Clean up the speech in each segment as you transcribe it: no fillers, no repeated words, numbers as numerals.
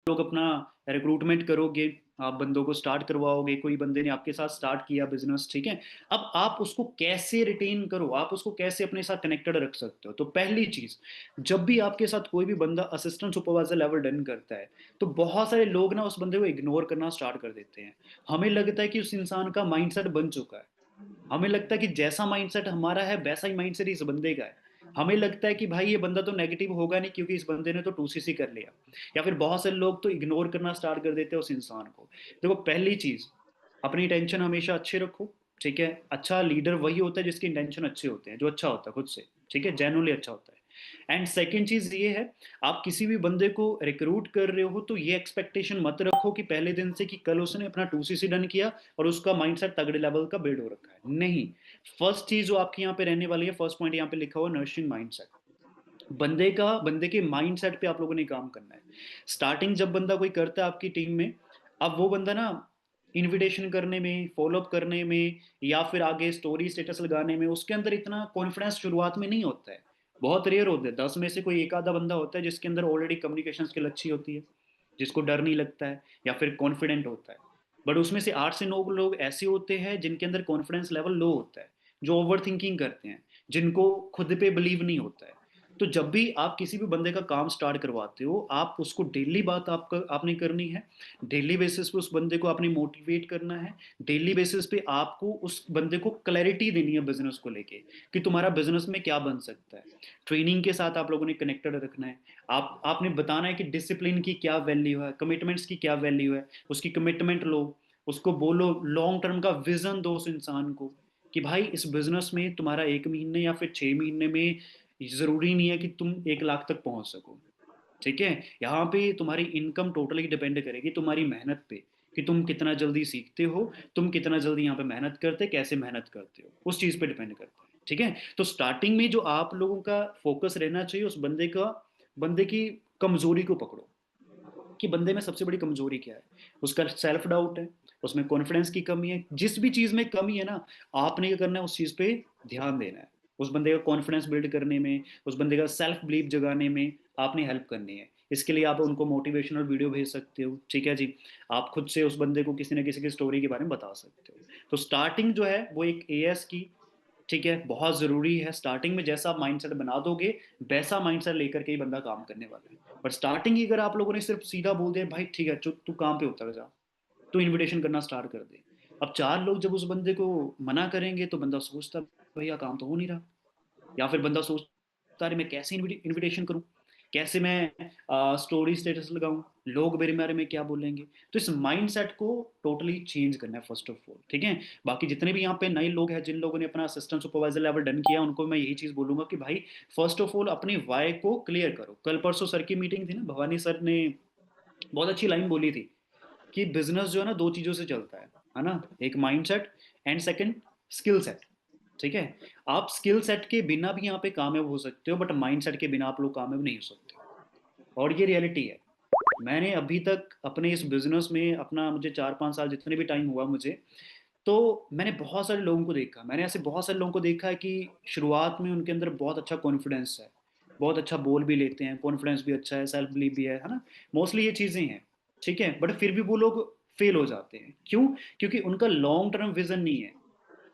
लोग अपना रिक्रूटमेंट करोगे, आप बंदों को स्टार्ट करवाओगे, कोई बंदे ने आपके साथ स्टार्ट किया बिजनेस, ठीक है। अब आप उसको कैसे रिटेन करो, आप उसको कैसे अपने साथ कनेक्टेड रख सकते हो। तो पहली चीज, जब भी आपके साथ कोई भी बंदा असिस्टेंट सुपरवाइजर लेवल डन करता है, तो बहुत सारे लोग ना उस बंदे को इग्नोर करना स्टार्ट कर देते हैं। हमें लगता है कि उस इंसान का माइंडसेट बन चुका है, हमें लगता है कि जैसा माइंडसेट हमारा है वैसा ही माइंडसेट इस बंदे का है। हमें लगता है कि भाई ये बंदा तो नेगेटिव होगा नहीं क्योंकि इस बंदे ने तो 2CC कर लिया। या फिर बहुत से लोग तो इग्नोर करना स्टार्ट कर देते हैं उस इंसान को। देखो पहली चीज, अपनी टेंशन हमेशा अच्छे रखो, ठीक है। अच्छा लीडर वही होता है जिसके इंटेंशन अच्छे होते हैं, जो अच्छा होता है खुद से, ठीक है, जेन्युइनली अच्छा होता है। एंड सेकेंड चीज ये है, आप किसी भी बंदे को रिक्रूट कर रहे हो तो ये एक्सपेक्टेशन मत रखो कि पहले दिन से कि कल उसने अपना 2CC डन किया और उसका माइंडसेट तगड़े लेवल का बिल्ड हो रखा है, नहीं। फर्स्ट चीज जो आपकी यहाँ पे रहने वाली है, फर्स्ट पॉइंट यहाँ पे लिखा हुआ नर्सिंग माइंडसेट। बंदे के माइंडसेट पे आप लोगों ने काम करना है। स्टार्टिंग जब बंदा कोई करता है आपकी टीम में, अब वो बंदा ना इनविटेशन करने में, फॉलोअप करने में, या फिर आगे स्टोरी स्टेटस लगाने में उसके अंदर इतना कॉन्फिडेंस शुरुआत में नहीं होता है। बहुत रेयर होते हैं, 10 में से कोई एक आधा बंदा होता है जिसके अंदर ऑलरेडी कम्युनिकेशन स्किल अच्छी होती है, जिसको डर नहीं लगता है या फिर कॉन्फिडेंट होता है। बट उसमें से 8 से 9 लोग ऐसे होते हैं जिनके अंदर कॉन्फिडेंस लेवल लो होता है, जो ओवर थिंकिंग करते हैं, जिनको खुद पे बिलीव नहीं होता है। तो जब भी आप किसी भी बंदे का काम स्टार्ट करवाते हो, आप उसको डेली बात आपने करनी है। डेली बेसिस पे उस बंदे को आपने मोटिवेट करना है। डेली बेसिस पे आपको उस बंदे को क्लैरिटी देनी है बिजनेस को लेके, कि तुम्हारा बिजनेस में क्या बन सकता है। ट्रेनिंग के साथ आप लोगों ने कनेक्टेड रखना है। आपने बताना है कि डिसिप्लिन की क्या वैल्यू है, कमिटमेंट्स की क्या वैल्यू है, उसकी कमिटमेंट लो। उसको बोलो, लॉन्ग टर्म का विजन दो उस इंसान को, कि भाई इस बिजनेस में तुम्हारा 1 महीने या फिर 6 महीने में जरूरी नहीं है कि तुम 1 लाख तक पहुंच सको, ठीक है। यहाँ पे तुम्हारी इनकम टोटली डिपेंड करेगी तुम्हारी मेहनत पे, कि तुम कितना जल्दी सीखते हो, तुम कितना जल्दी यहाँ पे मेहनत करते, कैसे मेहनत करते हो, उस चीज पे डिपेंड करता है, ठीक है। तो स्टार्टिंग में जो आप लोगों का फोकस रहना चाहिए, उस बंदे की कमजोरी को पकड़ो, कि बंदे में सबसे बड़ी कमजोरी क्या है। उसका सेल्फ डाउट है, उसमें कॉन्फिडेंस की कमी है, जिस भी चीज में कमी है ना, आपने क्या करना है, उस चीज पे ध्यान देना है। उस बंदे का कॉन्फिडेंस बिल्ड करने में, उस बंदे का सेल्फ बिलीव जगाने में आपने हेल्प करनी है। इसके लिए आप उनको मोटिवेशनल वीडियो भेज सकते हो, ठीक है जी। आप खुद से उस बंदे को किसी न किसी की स्टोरी के बारे में बता सकते हो। तो स्टार्टिंग जो है वो एक एएस की, ठीक है, बहुत जरूरी है। स्टार्टिंग में जैसा आप माइंडसेट बना दोगे, वैसा माइंडसेट लेकर के ही बंदा काम करने वाला है। बट स्टार्टिंग ही अगर आप लोगों ने सिर्फ सीधा बोल दिया भाई ठीक है तू तू काम पे उतर जा, तो इनविटेशन करना स्टार्ट कर दे। अब 4 लोग जब उस बंदे को मना करेंगे तो बंदा सोचता भैया काम तो हो नहीं रहा। या फिर बंदा सोचता है मैं कैसे इनविटेशन करूं, कैसे मैं स्टोरी स्टेटस लगाऊं, लोग मेरे बारे में क्या बोलेंगे। तो इस माइंडसेट को टोटली चेंज करना है फर्स्ट ऑफ ऑल, ठीक है। बाकी जितने भी यहाँ पे नए लोग हैं, जिन लोगों ने अपना असिस्टेंट सुपरवाइजर लेवल डन किया, उनको मैं यही चीज बोलूंगा कि भाई फर्स्ट ऑफ ऑल अपनी वाई को क्लियर करो। कल परसों सर की मीटिंग थी ना, भवानी सर ने बहुत अच्छी लाइन बोली थी कि बिजनेस जो है ना 2 चीजों से चलता है ना। एक mindset and second skill set, ठीक है। आप स्किल सेट के बिना भी यहाँ पे कामयाब हो सकते हो, बट माइंड सेट के बिना आप लोग कामयाब नहीं हो सकते। और ये रियलिटी है। मैंने अभी तक अपने इस बिजनेस में अपना, मुझे 4-5 साल जितने भी टाइम हुआ मुझे, तो मैंने बहुत सारे लोगों को देखा, मैंने ऐसे बहुत सारे लोगों को देखा है कि शुरुआत में उनके अंदर बहुत अच्छा कॉन्फिडेंस है, बहुत अच्छा बोल भी लेते हैं, कॉन्फिडेंस भी अच्छा है, सेल्फ बिलीव भी है ना। मोस्टली ये चीज़ें हैं, ठीक है। बट फिर भी वो लोग फेल हो जाते हैं, क्यों? क्योंकि उनका लॉन्ग टर्म विजन नहीं है,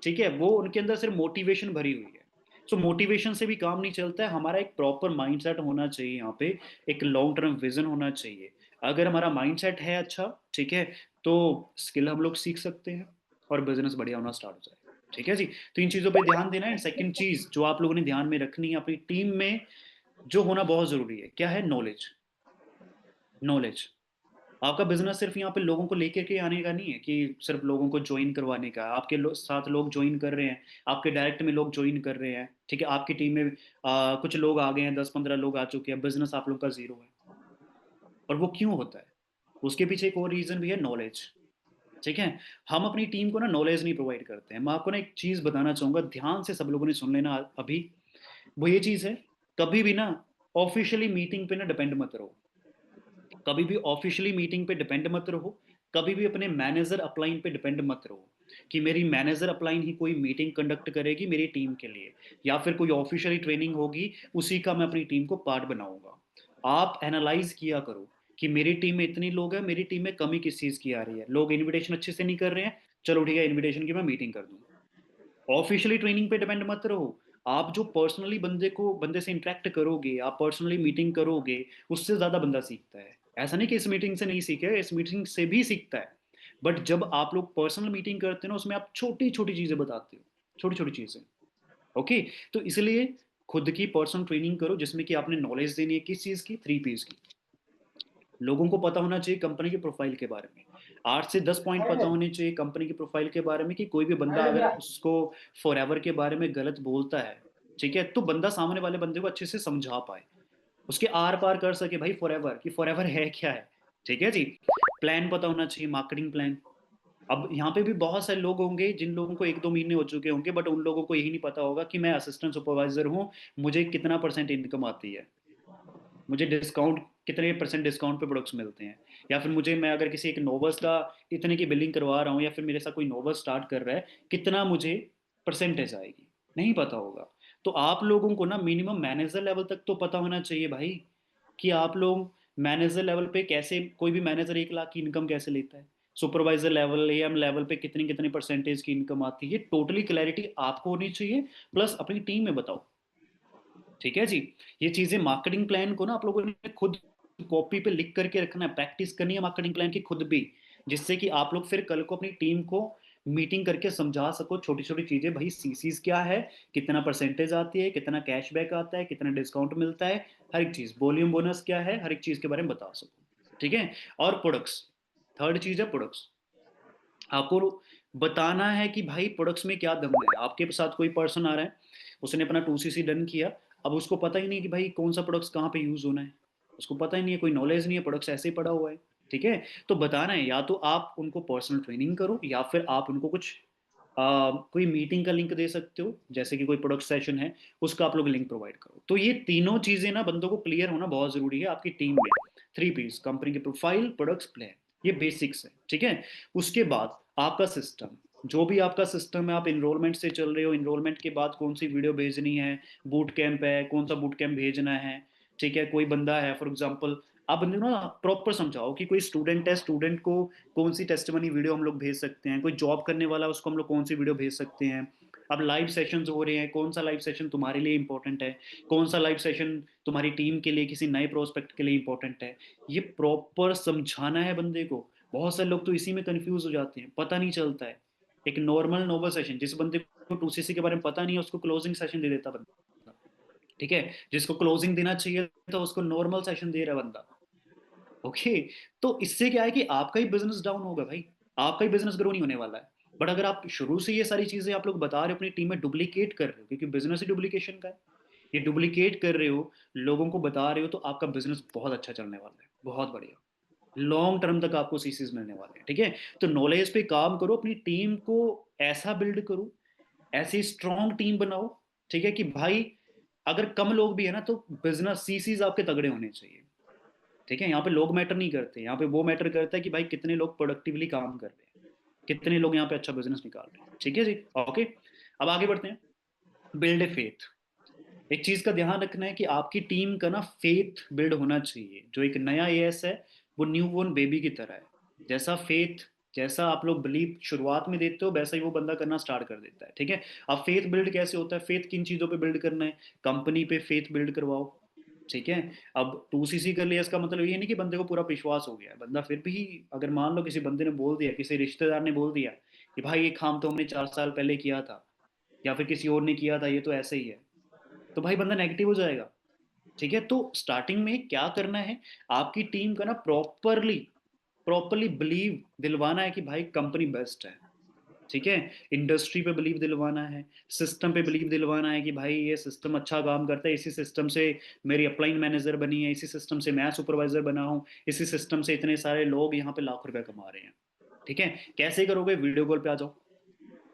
ठीक है। वो उनके अंदर सिर्फ मोटिवेशन भरी हुई है। सो मोटिवेशन से भी काम नहीं चलता है, हमारा एक प्रॉपर माइंडसेट होना चाहिए यहाँ पे, एक लॉन्ग टर्म विजन होना चाहिए। अगर हमारा माइंडसेट है अच्छा, ठीक है, तो स्किल हम लोग सीख सकते हैं और बिजनेस बढ़िया होना स्टार्ट हो जाएगा, ठीक है जी। तो इन चीज़ों पे ध्यान देना है। सेकंड चीज़ जो आप लोगों ने ध्यान में रखनी है अपनी टीम में, जो होना बहुत जरूरी है, क्या है? नॉलेज। नॉलेज। आपका बिजनेस सिर्फ यहाँ पे लोगों को लेकर के आने का नहीं है कि सिर्फ लोगों को ज्वाइन करवाने का है। आपके साथ लोग ज्वाइन कर रहे हैं, आपके डायरेक्ट में लोग ज्वाइन कर रहे हैं, ठीक है। आपकी टीम में कुछ लोग आ गए हैं, 10-15 लोग आ चुके हैं, बिजनेस आप लोग का जीरो है। और वो क्यों होता है? उसके पीछे एक और रीजन भी है, नॉलेज, ठीक है। हम अपनी टीम को ना नॉलेज नहीं प्रोवाइड करते हैं। मैं आपको ना एक चीज बताना चाहूंगा, ध्यान से सब लोगों ने सुन लेना अभी। वो ये चीज है, कभी भी ना ऑफिशियली मीटिंग पे ना डिपेंड मत रहो। कभी भी ऑफिशियली मीटिंग पे डिपेंड मत रहो। कभी भी अपने मैनेजर अपलाइन पे डिपेंड मत रहो, कि मेरी मैनेजर अपलाइन ही कोई मीटिंग कंडक्ट करेगी मेरी टीम के लिए, या फिर कोई ऑफिशियली ट्रेनिंग होगी उसी का मैं अपनी टीम को पार्ट बनाऊंगा। आप एनालाइज किया करो कि मेरी टीम में इतनी लोग हैं, मेरी टीम में कमी किस चीज़ की आ रही है, लोग इनविटेशन अच्छे से नहीं कर रहे हैं, चलो ठीक है इनविटेशन की मैं मीटिंग कर दूँ। ऑफिशियली ट्रेनिंग पे डिपेंड मत रहो। आप जो पर्सनली बंदे से इंटरेक्ट करोगे, आप पर्सनली मीटिंग करोगे, उससे ज्यादा बंदा सीखता है। ऐसा नहीं कि इस मीटिंग से नहीं सीखे, इस मीटिंग से भी सीखता है। बट जब आप लोग पर्सनल मीटिंग करते हो ना, उसमें आप छोटी छोटी चीजें बताते हो, छोटी छोटी चीजें। ओके। तो इसलिए खुद की पर्सनल ट्रेनिंग करो, जिसमें कि आपने नॉलेज देनी है किस चीज की, 3 Ps की। लोगों को पता होना चाहिए कंपनी की प्रोफाइल के बारे में। 8 से 10 पॉइंट पता होने चाहिए कंपनी की प्रोफाइल के बारे में, कि कोई भी बंदा अगर उसको फॉरएवर के बारे में गलत बोलता है, ठीक है, तो बंदा सामने वाले बंदे को अच्छे से समझा पाए, उसके आर पार कर सके भाई फॉरएवर कि फॉरएवर है क्या है। ठीक है जी। प्लान पता होना चाहिए, मार्केटिंग प्लान। अब यहाँ पे भी बहुत सारे लोग होंगे जिन लोगों को 1-2 महीने हो चुके होंगे, बट उन लोगों को यही नहीं पता होगा कि मैं असिस्टेंट सुपरवाइजर हूँ, मुझे कितना परसेंट इनकम आती है, मुझे डिस्काउंट कितने परसेंट डिस्काउंट पे प्रोडक्ट्स मिलते हैं, या फिर मुझे, मैं अगर किसी एक नोवर्स का इतने की बिलिंग करवा रहा हूँ, या फिर मेरे साथ कोई नोवर्स स्टार्ट कर रहा है, कितना मुझे परसेंटेज आएगी, नहीं पता होगा। तो आप लोगों को ना मिनिमम मैनेजर लेवल तक तो पता होना चाहिए भाई, कि आप लोग मैनेजर लेवल पे कैसे, कोई भी मैनेजर 1 लाख की इनकम कैसे लेता है, सुपरवाइजर लेवल, एएम लेवल पे कितनी कितनी परसेंटेज की इनकम आती है, टोटली क्लैरिटी आपको होनी चाहिए। प्लस अपनी टीम में बताओ। ठीक है जी। ये चीजें मार्केटिंग प्लान को ना आप लोगों ने खुद कॉपी पे लिख करके रखना है, प्रैक्टिस करनी है मार्केटिंग प्लान की खुद भी, जिससे कि आप लोग फिर कल को अपनी टीम को मीटिंग करके समझा सको छोटी छोटी चीजें, भाई सीसीज क्या है, कितना परसेंटेज आती है, कितना कैशबैक आता है, कितना डिस्काउंट मिलता है, हर एक चीज, वॉल्यूम बोनस क्या है, हर एक चीज के बारे में बता सको। ठीक है। और प्रोडक्ट्स, थर्ड चीज है प्रोडक्ट्स। आपको बताना है कि भाई प्रोडक्ट्स में क्या दम है। आपके साथ कोई पर्सन आ रहा है, उसने अपना 2CC डन किया, अब उसको पता ही नहीं कि भाई कौन सा प्रोडक्ट्स कहाँ पे यूज होना है, उसको पता ही नहीं है, कोई नॉलेज नहीं है, प्रोडक्ट्स ऐसे ही पड़ा हुआ है। ठीक है। तो बताना है, या तो आप उनको पर्सनल ट्रेनिंग करो, या फिर आप उनको कुछ कोई मीटिंग का लिंक दे सकते हो, जैसे कि कोई प्रोडक्ट सेशन है, उसका आप लोग लिंक प्रोवाइड करो। तो ये तीनों चीजें ना बंदों को क्लियर होना बहुत जरूरी है आपकी टीम में। 3 Ps, कंपनी की प्रोफाइल, प्रोडक्ट्स, प्लान, ये बेसिक्स है। ठीक है। उसके बाद आपका सिस्टम, जो भी आपका सिस्टम है, आप इनरोलमेंट से चल रहे हो, इनरोलमेंट के बाद कौन सी वीडियो भेजनी है, बूट कैंप है, कौन सा बूट कैंप भेजना है। ठीक है। कोई बंदा है फॉर एग्जांपल, आप बंदे को ना प्रॉपर समझाओ कि कोई स्टूडेंट है, स्टूडेंट को कौन सी टेस्टमनी वीडियो हम लोग भेज सकते हैं, कोई जॉब करने वाला है उसको हम लोग कौन सी वीडियो भेज सकते हैं। अब लाइव सेशंस हो रहे हैं, कौन सा लाइव सेशन तुम्हारे लिए इंपॉर्टेंट है, कौन सा लाइव सेशन तुम्हारी टीम के लिए, किसी नए प्रोस्पेक्ट के लिए इंपॉर्टेंट है, ये प्रॉपर समझाना है बंदे को। बहुत सारे लोग तो इसी में कंफ्यूज हो जाते हैं, पता नहीं चलता है। एक नॉर्मल नोबल सेशन, जिस बंदे को 2CC के बारे में पता नहीं है, उसको क्लोजिंग सेशन दे देता बंदा। ठीक है। जिसको क्लोजिंग देना चाहिए तो उसको नॉर्मल सेशन दे रहा है बंदा। ओके। तो इससे क्या है कि आपका ही बिजनेस डाउन होगा भाई, आपका ही बिजनेस ग्रो नहीं होने वाला है। बट अगर आप शुरू से ये सारी चीजें आप लोग बता रहे हो, अपनी टीम में डुप्लीकेट कर रहे हो, क्योंकि बिजनेस ही डुप्लीकेशन का है, ये डुप्लीकेट कर रहे हो, लोगों को बता रहे हो, तो आपका बिजनेस बहुत अच्छा चलने वाला है, बहुत बढ़िया। लॉन्ग टर्म तक आपको सीसीज मिलने वाले हैं। ठीक है। तो नॉलेज पे काम करो, अपनी टीम को ऐसा बिल्ड करो, ऐसी स्ट्रॉन्ग टीम बनाओ। ठीक है कि भाई अगर कम लोग भी है ना, तो बिजनेस सीसीज आपके तगड़े होने चाहिए। ठीक है। यहाँ पे लोग मैटर नहीं करते, यहाँ पे वो मैटर करता है कि भाई कितने लोग प्रोडक्टिवली काम कर रहे हैं, कितने लोग यहाँ पे अच्छा बिजनेस निकाल रहे हैं। ठीक है जी। ओके। अब आगे बढ़ते हैं। Build a faith. एक चीज का ध्यान रखना है कि आपकी टीम का ना फेथ बिल्ड होना चाहिए। जो एक नया एएस है, वो न्यू बोर्न बेबी की तरह है। जैसा फेथ, जैसा आप लोग बिलीव शुरुआत में देते हो, वैसा ही वो बंदा करना स्टार्ट कर देता है। ठीक है। अब फेथ बिल्ड कैसे होता है, फेथ किन चीजों पे बिल्ड करना है, कंपनी पे फेथ बिल्ड करवाओ। ठीक है। अब 2CC कर लिया, इसका मतलब ये नहीं कि बंदे को पूरा विश्वास हो गया है। बंदा फिर भी, अगर मान लो किसी बंदे ने बोल दिया, किसी रिश्तेदार ने बोल दिया कि भाई ये काम तो हमने 4 साल पहले किया था, या फिर किसी और ने किया था, ये तो ऐसे ही है, तो भाई बंदा नेगेटिव हो जाएगा। ठीक है। तो स्टार्टिंग में क्या करना है, आपकी टीम का ना प्रॉपरली प्रॉपरली बिलीव दिलवाना है कि भाई कंपनी बेस्ट है। ठीक है। इंडस्ट्री पे बिलीव दिलवाना है, सिस्टम पे बिलीव दिलवाना है कि भाई ये सिस्टम अच्छा काम करता है, इसी सिस्टम से मेरी अपलाइन मैनेजर बनी है, इसी सिस्टम से मैं सुपरवाइजर बना हूँ, इसी सिस्टम से इतने सारे लोग यहाँ पे लाख रुपए कमा रहे हैं। ठीक है। कैसे करोगे, वीडियो कॉल पे आ जाओ।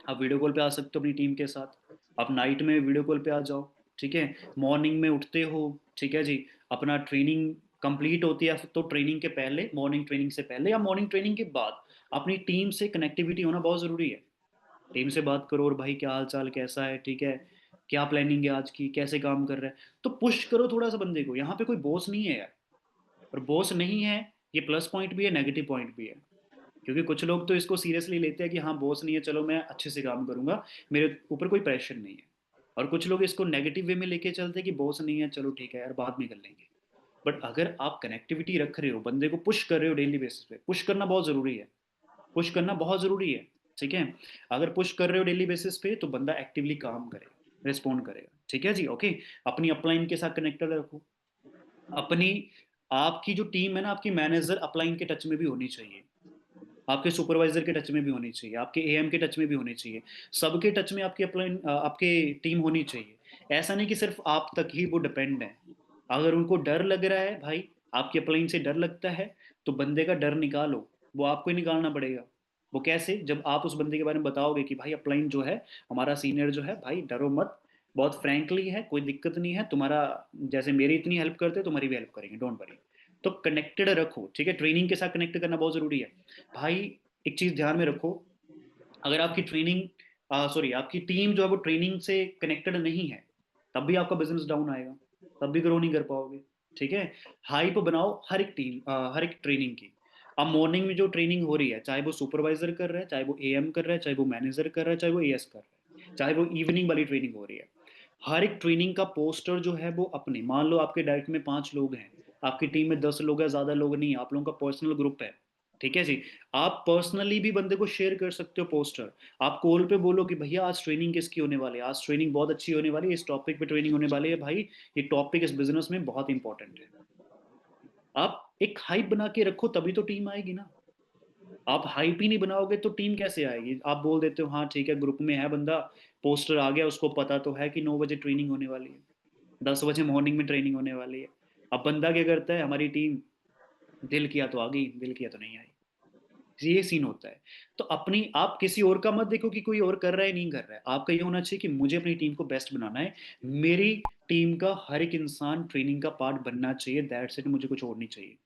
आप वीडियो कॉल पे आ सकते हो अपनी टीम के साथ, आप नाइट में वीडियो कॉल पे आ जाओ। ठीक है। मॉर्निंग में उठते हो, ठीक है जी, अपना ट्रेनिंग कंप्लीट होती है तो ट्रेनिंग के पहले, मॉर्निंग ट्रेनिंग से पहले या मॉर्निंग ट्रेनिंग के बाद, अपनी टीम से कनेक्टिविटी होना बहुत ज़रूरी है। टीम से बात करो, और भाई क्या हाल चाल, कैसा है, ठीक है, क्या प्लानिंग है आज की, कैसे काम कर रहा है, तो पुश करो थोड़ा सा बंदे को। यहाँ पे कोई बॉस नहीं है यार, और बॉस नहीं है ये प्लस पॉइंट भी है, नेगेटिव पॉइंट भी है। क्योंकि कुछ लोग तो इसको सीरियसली लेते हैं कि हाँ बॉस नहीं है, चलो मैं अच्छे से काम करूंगा, मेरे ऊपर कोई प्रेशर नहीं है। और कुछ लोग इसको नेगेटिव वे में लेके चलते हैं कि बॉस नहीं है, चलो ठीक है यार बाद में कर लेंगे। बट अगर आप कनेक्टिविटी रख रहे हो, बंदे को पुश कर रहे हो डेली बेसिस पे, पुश करना बहुत जरूरी है, पुश करना बहुत जरूरी है। ठीक है, अगर पुश कर रहे हो डेली बेसिस पे तो बंदा एक्टिवली काम करेगा, रिस्पॉन्ड करेगा। ठीक है जी, ओके। अपनी अपलाइन के साथ कनेक्टेड रखो। अपनी, आपकी जो टीम है ना, आपकी मैनेजर अपलाइन के टच में भी होनी चाहिए, आपके सुपरवाइजर के टच में भी होनी चाहिए, आपके एएम के टच में भी होनी चाहिए। सबके टच में आपकी अपलाइन, आपके टीम होनी चाहिए। ऐसा नहीं कि सिर्फ आप तक ही वो डिपेंड है। अगर उनको डर लग रहा है भाई, आपकी अपलाइन से डर लगता है, तो बंदे का डर निकालो। वो आपको ही निकालना पड़ेगा। वो कैसे? जब आप उस बंदे के बारे में बताओगे कि भाई अपलाइन जो है, हमारा सीनियर जो है, भाई डरो मत, बहुत फ्रैंकली है, कोई दिक्कत नहीं है तुम्हारा, जैसे मेरी इतनी हेल्प करते हो तुम्हारी भी हेल्प करेंगे, डोंट वरी। तो कनेक्टेड रखो, ठीक है, ट्रेनिंग के साथ कनेक्ट करना बहुत जरूरी है भाई। एक चीज ध्यान में रखो, अगर आपकी ट्रेनिंग, सॉरी, आपकी टीम जो है वो ट्रेनिंग से कनेक्टेड नहीं है, तब भी आपका बिजनेस डाउन आएगा, तब भी ग्रो नहीं कर पाओगे। ठीक है, हाइप बनाओ हर एक टीम, हर एक ट्रेनिंग की। अब मॉर्निंग में जो ट्रेनिंग हो रही है, चाहे वो सुपरवाइजर कर रहा है, चाहे वो एएम कर रहा है, चाहे वो मैनेजर कर रहा है, चाहे वो एएस कर रहा है, चाहे वो इवनिंग वाली ट्रेनिंग हो रही है, हर एक ट्रेनिंग का पोस्टर जो है वो अपने, मान लो आपके डायरेक्ट में 5 लोग हैं, आपकी टीम में 10 लोग हैं, ज्यादा लोग नहीं, आप लोगों का पर्सनल ग्रुप है। ठीक है जी, आप पर्सनली भी बंदे को शेयर कर सकते हो पोस्टर। आप कॉल पे बोलो कि भैया आज ट्रेनिंग किसकी होने वाली है, आज ट्रेनिंग बहुत अच्छी होने वाली है, इस टॉपिक पे ट्रेनिंग होने वाली है भाई, ये टॉपिक इस बिजनेस में बहुत इंपॉर्टेंट है। आप एक हाइप बना के रखो, तभी तो टीम आएगी ना। आप हाइप ही नहीं बनाओगे तो टीम कैसे आएगी? आप बोल देते हो हाँ ठीक है, ग्रुप में है बंदा, पोस्टर आ गया, उसको पता तो है कि 9 बजे ट्रेनिंग होने वाली है, 10 बजे मॉर्निंग में ट्रेनिंग होने वाली है। अब बंदा क्या करता है, हमारी टीम दिल किया तो आ गई, दिल किया तो नहीं आई। ये सीन होता है। तो अपनी, आप किसी और का मत देखो कि कोई और कर रहा है नहीं कर रहा है, आपका ये होना चाहिए कि मुझे अपनी टीम को बेस्ट बनाना है, मेरी टीम का हर एक इंसान ट्रेनिंग का पार्ट बनना चाहिए, दैट्स इट, मुझे कुछ और नहीं चाहिए।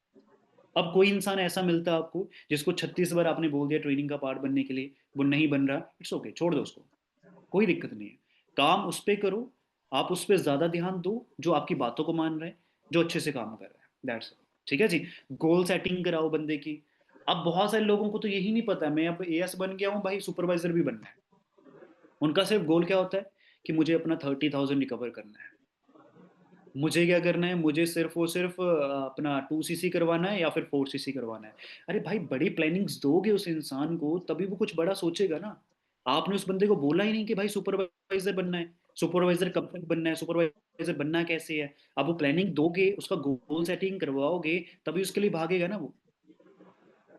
अब कोई इंसान ऐसा मिलता है आपको जिसको 36 बार आपने बोल दिया ट्रेनिंग का पार्ट बनने के लिए, वो नहीं बन रहा, इट्स ओके, छोड़ दो उसको, कोई दिक्कत नहीं है। काम उस पर करो, आप उस पर ज्यादा ध्यान दो जो आपकी बातों को मान रहा है, जो अच्छे से काम कर रहा है, दैट्स इट। ठीक है जी, गोल सेटिंग कराओ बंदे की। अब बहुत सारे लोगों को तो यही नहीं पता, मैं अब एएस बन गया हूँ भाई, सुपरवाइजर भी बनना है। उनका सिर्फ गोल क्या होता है कि मुझे अपना 30,000 रिकवर करना है। मुझे क्या करना है, मुझे सिर्फ वो सिर्फ अपना 2 सीसी करवाना है या फिर 4 सीसी करवाना है। अरे भाई, बड़ी प्लानिंग्स दोगे उस इंसान को तभी वो कुछ बड़ा सोचेगा ना। आपने उस बंदे को बोला ही नहीं कि भाई सुपरवाइजर बनना है, सुपरवाइजर कब तक बनना है, सुपरवाइजर बनना कैसे है। अब वो प्लानिंग दोगे, उसका गोल सेटिंग करवाओगे, तभी उसके लिए भागेगा ना वो।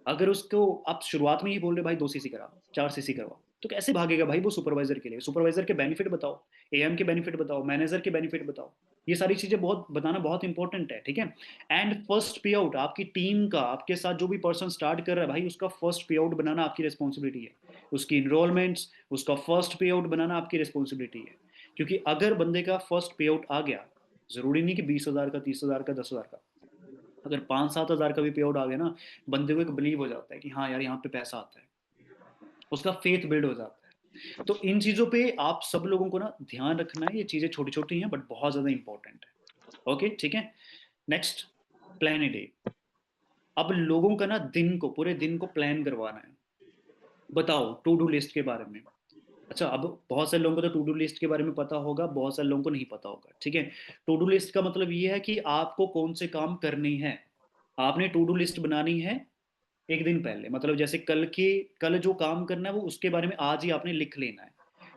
अगर उसको आप शुरुआत में ही बोल रहे भाई 2 सीसी करा, 4 सीसी करवा, तो कैसे भागेगा भाई वो सुपरवाइजर के लिए? सुपरवाइजर के बेनिफिट बताओ, एएम के बेनिफिट बताओ, मैनेजर के बेनिफिट बताओ। ये सारी चीजें बहुत बताना बहुत इंपॉर्टेंट है। ठीक है, एंड फर्स्ट पे आउट आपकी टीम का, आपके साथ जो भी पर्सन स्टार्ट कर रहा है भाई, उसका फर्स्ट पे आउट बनाना आपकी रिस्पॉन्सिबिलिटी है। उसकी इनरोलमेंट्स, उसका फर्स्ट पे आउट बनाना आपकी रिस्पॉन्सिबिलिटी है। क्योंकि अगर बंदे का फर्स्ट पे आउट आ गया, जरूरी नहीं कि 20,000 का, 30,000 का, 10,000 का, अगर 5-7 हज़ार का भी पे आउट आ गया ना, बंदे को एक बिलीव हो जाता है कि हाँ यार यहाँ पे पैसा आता है, उसका फेथ बिल्ड हो जाता है। तो इन चीजों पे आप सब लोगों को ना ध्यान रखना है, ये चीजें छोटी छोटी हैं बट बहुत ज्यादा इंपॉर्टेंट है। ओके ठीक है, नेक्स्ट, प्लान ए डे। अब लोगों का ना दिन को, पूरे दिन को प्लान करवाना है। बताओ टू डू लिस्ट के बारे में। अच्छा, अब बहुत सारे लोगों को तो टू डू लिस्ट के बारे में पता होगा, बहुत सारे लोगों को नहीं पता होगा। ठीक है, टू डू लिस्ट का मतलब ये है कि आपको कौन से काम करने हैं। आपने टू डू लिस्ट बनानी है एक दिन पहले, मतलब जैसे कल जो काम करना है वो उसके बारे में आज ही आपने लिख लेना है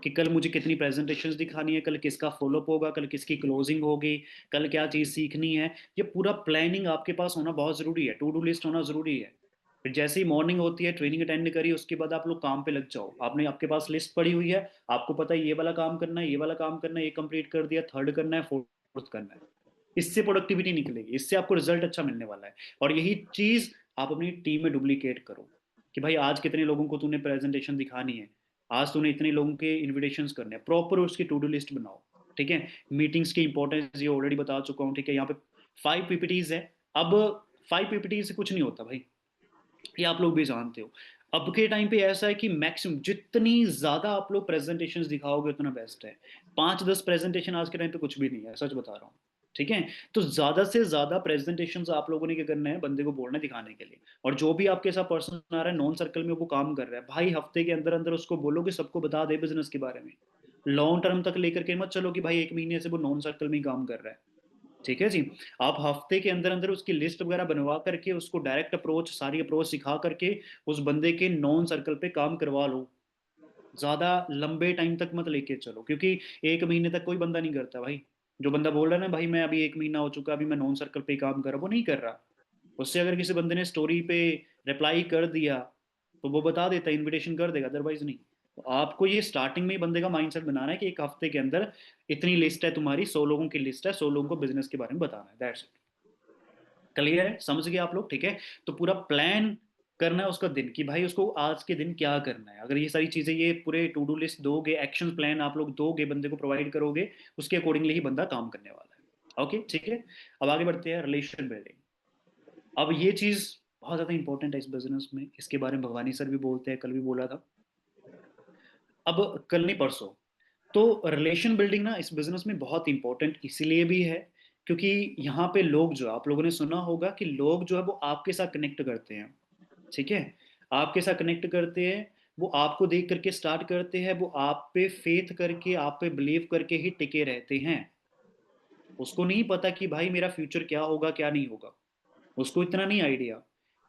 कि कल मुझे कितनी प्रेजेंटेशंस दिखानी है, कल किसका फॉलोअप होगा, कल किसकी क्लोजिंग होगी, कल क्या चीज़ सीखनी है। ये पूरा प्लानिंग आपके पास होना बहुत ज़रूरी है, टू डू लिस्ट होना ज़रूरी है। फिर जैसे ही मॉर्निंग होती है, ट्रेनिंग अटेंड करी, उसके बाद आप लोग काम पे लग जाओ। आपने, आपके पास लिस्ट पड़ी हुई है, आपको पता है ये वाला काम करना है, ये वाला काम करना है, ये कंप्लीट कर दिया, थर्ड करना है, फोर्थ करना है। इससे प्रोडक्टिविटी निकलेगी, इससे आपको रिजल्ट अच्छा मिलने वाला है। और यही चीज आप अपनी टीम में डुप्लीकेट करो कि भाई आज कितने लोगों को तूने प्रेजेंटेशन दिखानी है, आज तूने इतने लोगों के इन्विटेशंस करने हैं, प्रॉपर उसकी टू डू लिस्ट बनाओ। ठीक है, मीटिंग्स की इंपॉर्टेंस ये ऑलरेडी बता चुका हूँ। ठीक है, यहाँ पे 5 पीपीटीज है। अब 5 पीपीटी से कुछ नहीं होता भाई, ये आप लोग भी जानते हो। अब के टाइम पे ऐसा है कि मैक्सिमम जितनी ज्यादा आप लोग प्रेजेंटेशंस दिखाओगे उतना बेस्ट है। 5-10 प्रेजेंटेशन आज के टाइम पे कुछ भी नहीं है, सच बता रहा हूँ। ठीक है। तो ज्यादा से ज्यादा प्रेजेंटेशंस आप लोगों ने क्या करना है, बंदे को बोलना है दिखाने के लिए। और जो भी आपके साथ पर्सन आ रहा है नॉन सर्कल में वो काम कर रहा है, भाई हफ्ते के अंदर अंदर उसको बोलो कि सबको बता दे बिजनेस के बारे में। लॉन्ग टर्म तक लेकर के मत चलो कि भाई एक महीने से वो नॉन सर्कल में ही काम कर रहा है। ठीक है जी। आप हफ्ते के अंदर अंदर उसकी लिस्ट वगैरह बनवा करके उसको डायरेक्ट अप्रोच, सारी अप्रोच सिखा करके उस बंदे के नॉन सर्कल पे काम करवा लो। ज्यादा लंबे टाइम तक मत लेके चलो, क्योंकि एक महीने तक कोई बंदा नहीं करता भाई। जो बंदा बोल रहा है ना भाई मैं अभी एक महीना हो चुका अभी मैं नॉन सर्कल पे काम कर रहा हूँ, वो नहीं कर रहा। उससे अगर किसी बंदे ने स्टोरी पे रिप्लाई कर दिया तो वो बता देता है, इनविटेशन कर देगा, अदरवाइज नहीं। तो आपको ये स्टार्टिंग में ही बंदे का माइंडसेट बनाना है कि एक हफ्ते के अंदर इतनी लिस्ट है तुम्हारी, 100 लोगों की लिस्ट है, 100 लोगों को बिजनेस के बारे में बताना है, दैट्स इट। क्लियर है, समझ गए आप लोग? ठीक है। तो पूरा प्लान करना है उसका दिन, कि भाई उसको आज के दिन क्या करना है। अगर ये सारी चीजें, ये पूरे टू डू लिस्ट दोगे, एक्शन प्लान आप लोग दोगे, बंदे को प्रोवाइड करोगे, उसके अकॉर्डिंगली ही बंदा काम करने वाला है। ओके ठीक है। अब आगे बढ़ते हैं, रिलेशन बिल्डिंग। अब ये चीज बहुत ज्यादा इंपॉर्टेंट है इस बिजनेस में, इसके बारे में भवानी सर भी बोलते हैं, कल भी बोला था। अब कल नहीं परसों। तो रिलेशन बिल्डिंग ना इस बिजनेस में बहुत इंपॉर्टेंट इसलिए भी है क्योंकि यहाँ पे लोग, जो आप लोगों ने सुना होगा कि लोग जो है वो आपके साथ कनेक्ट करते हैं। ठीक है। आपके साथ कनेक्ट करते हैं, वो आपको देख करके स्टार्ट करते हैं, वो आप पे फेथ करके, आप पे बिलीव करके ही टिके रहते हैं। उसको नहीं पता कि भाई मेरा फ्यूचर क्या होगा क्या नहीं होगा, उसको इतना नहीं आइडिया।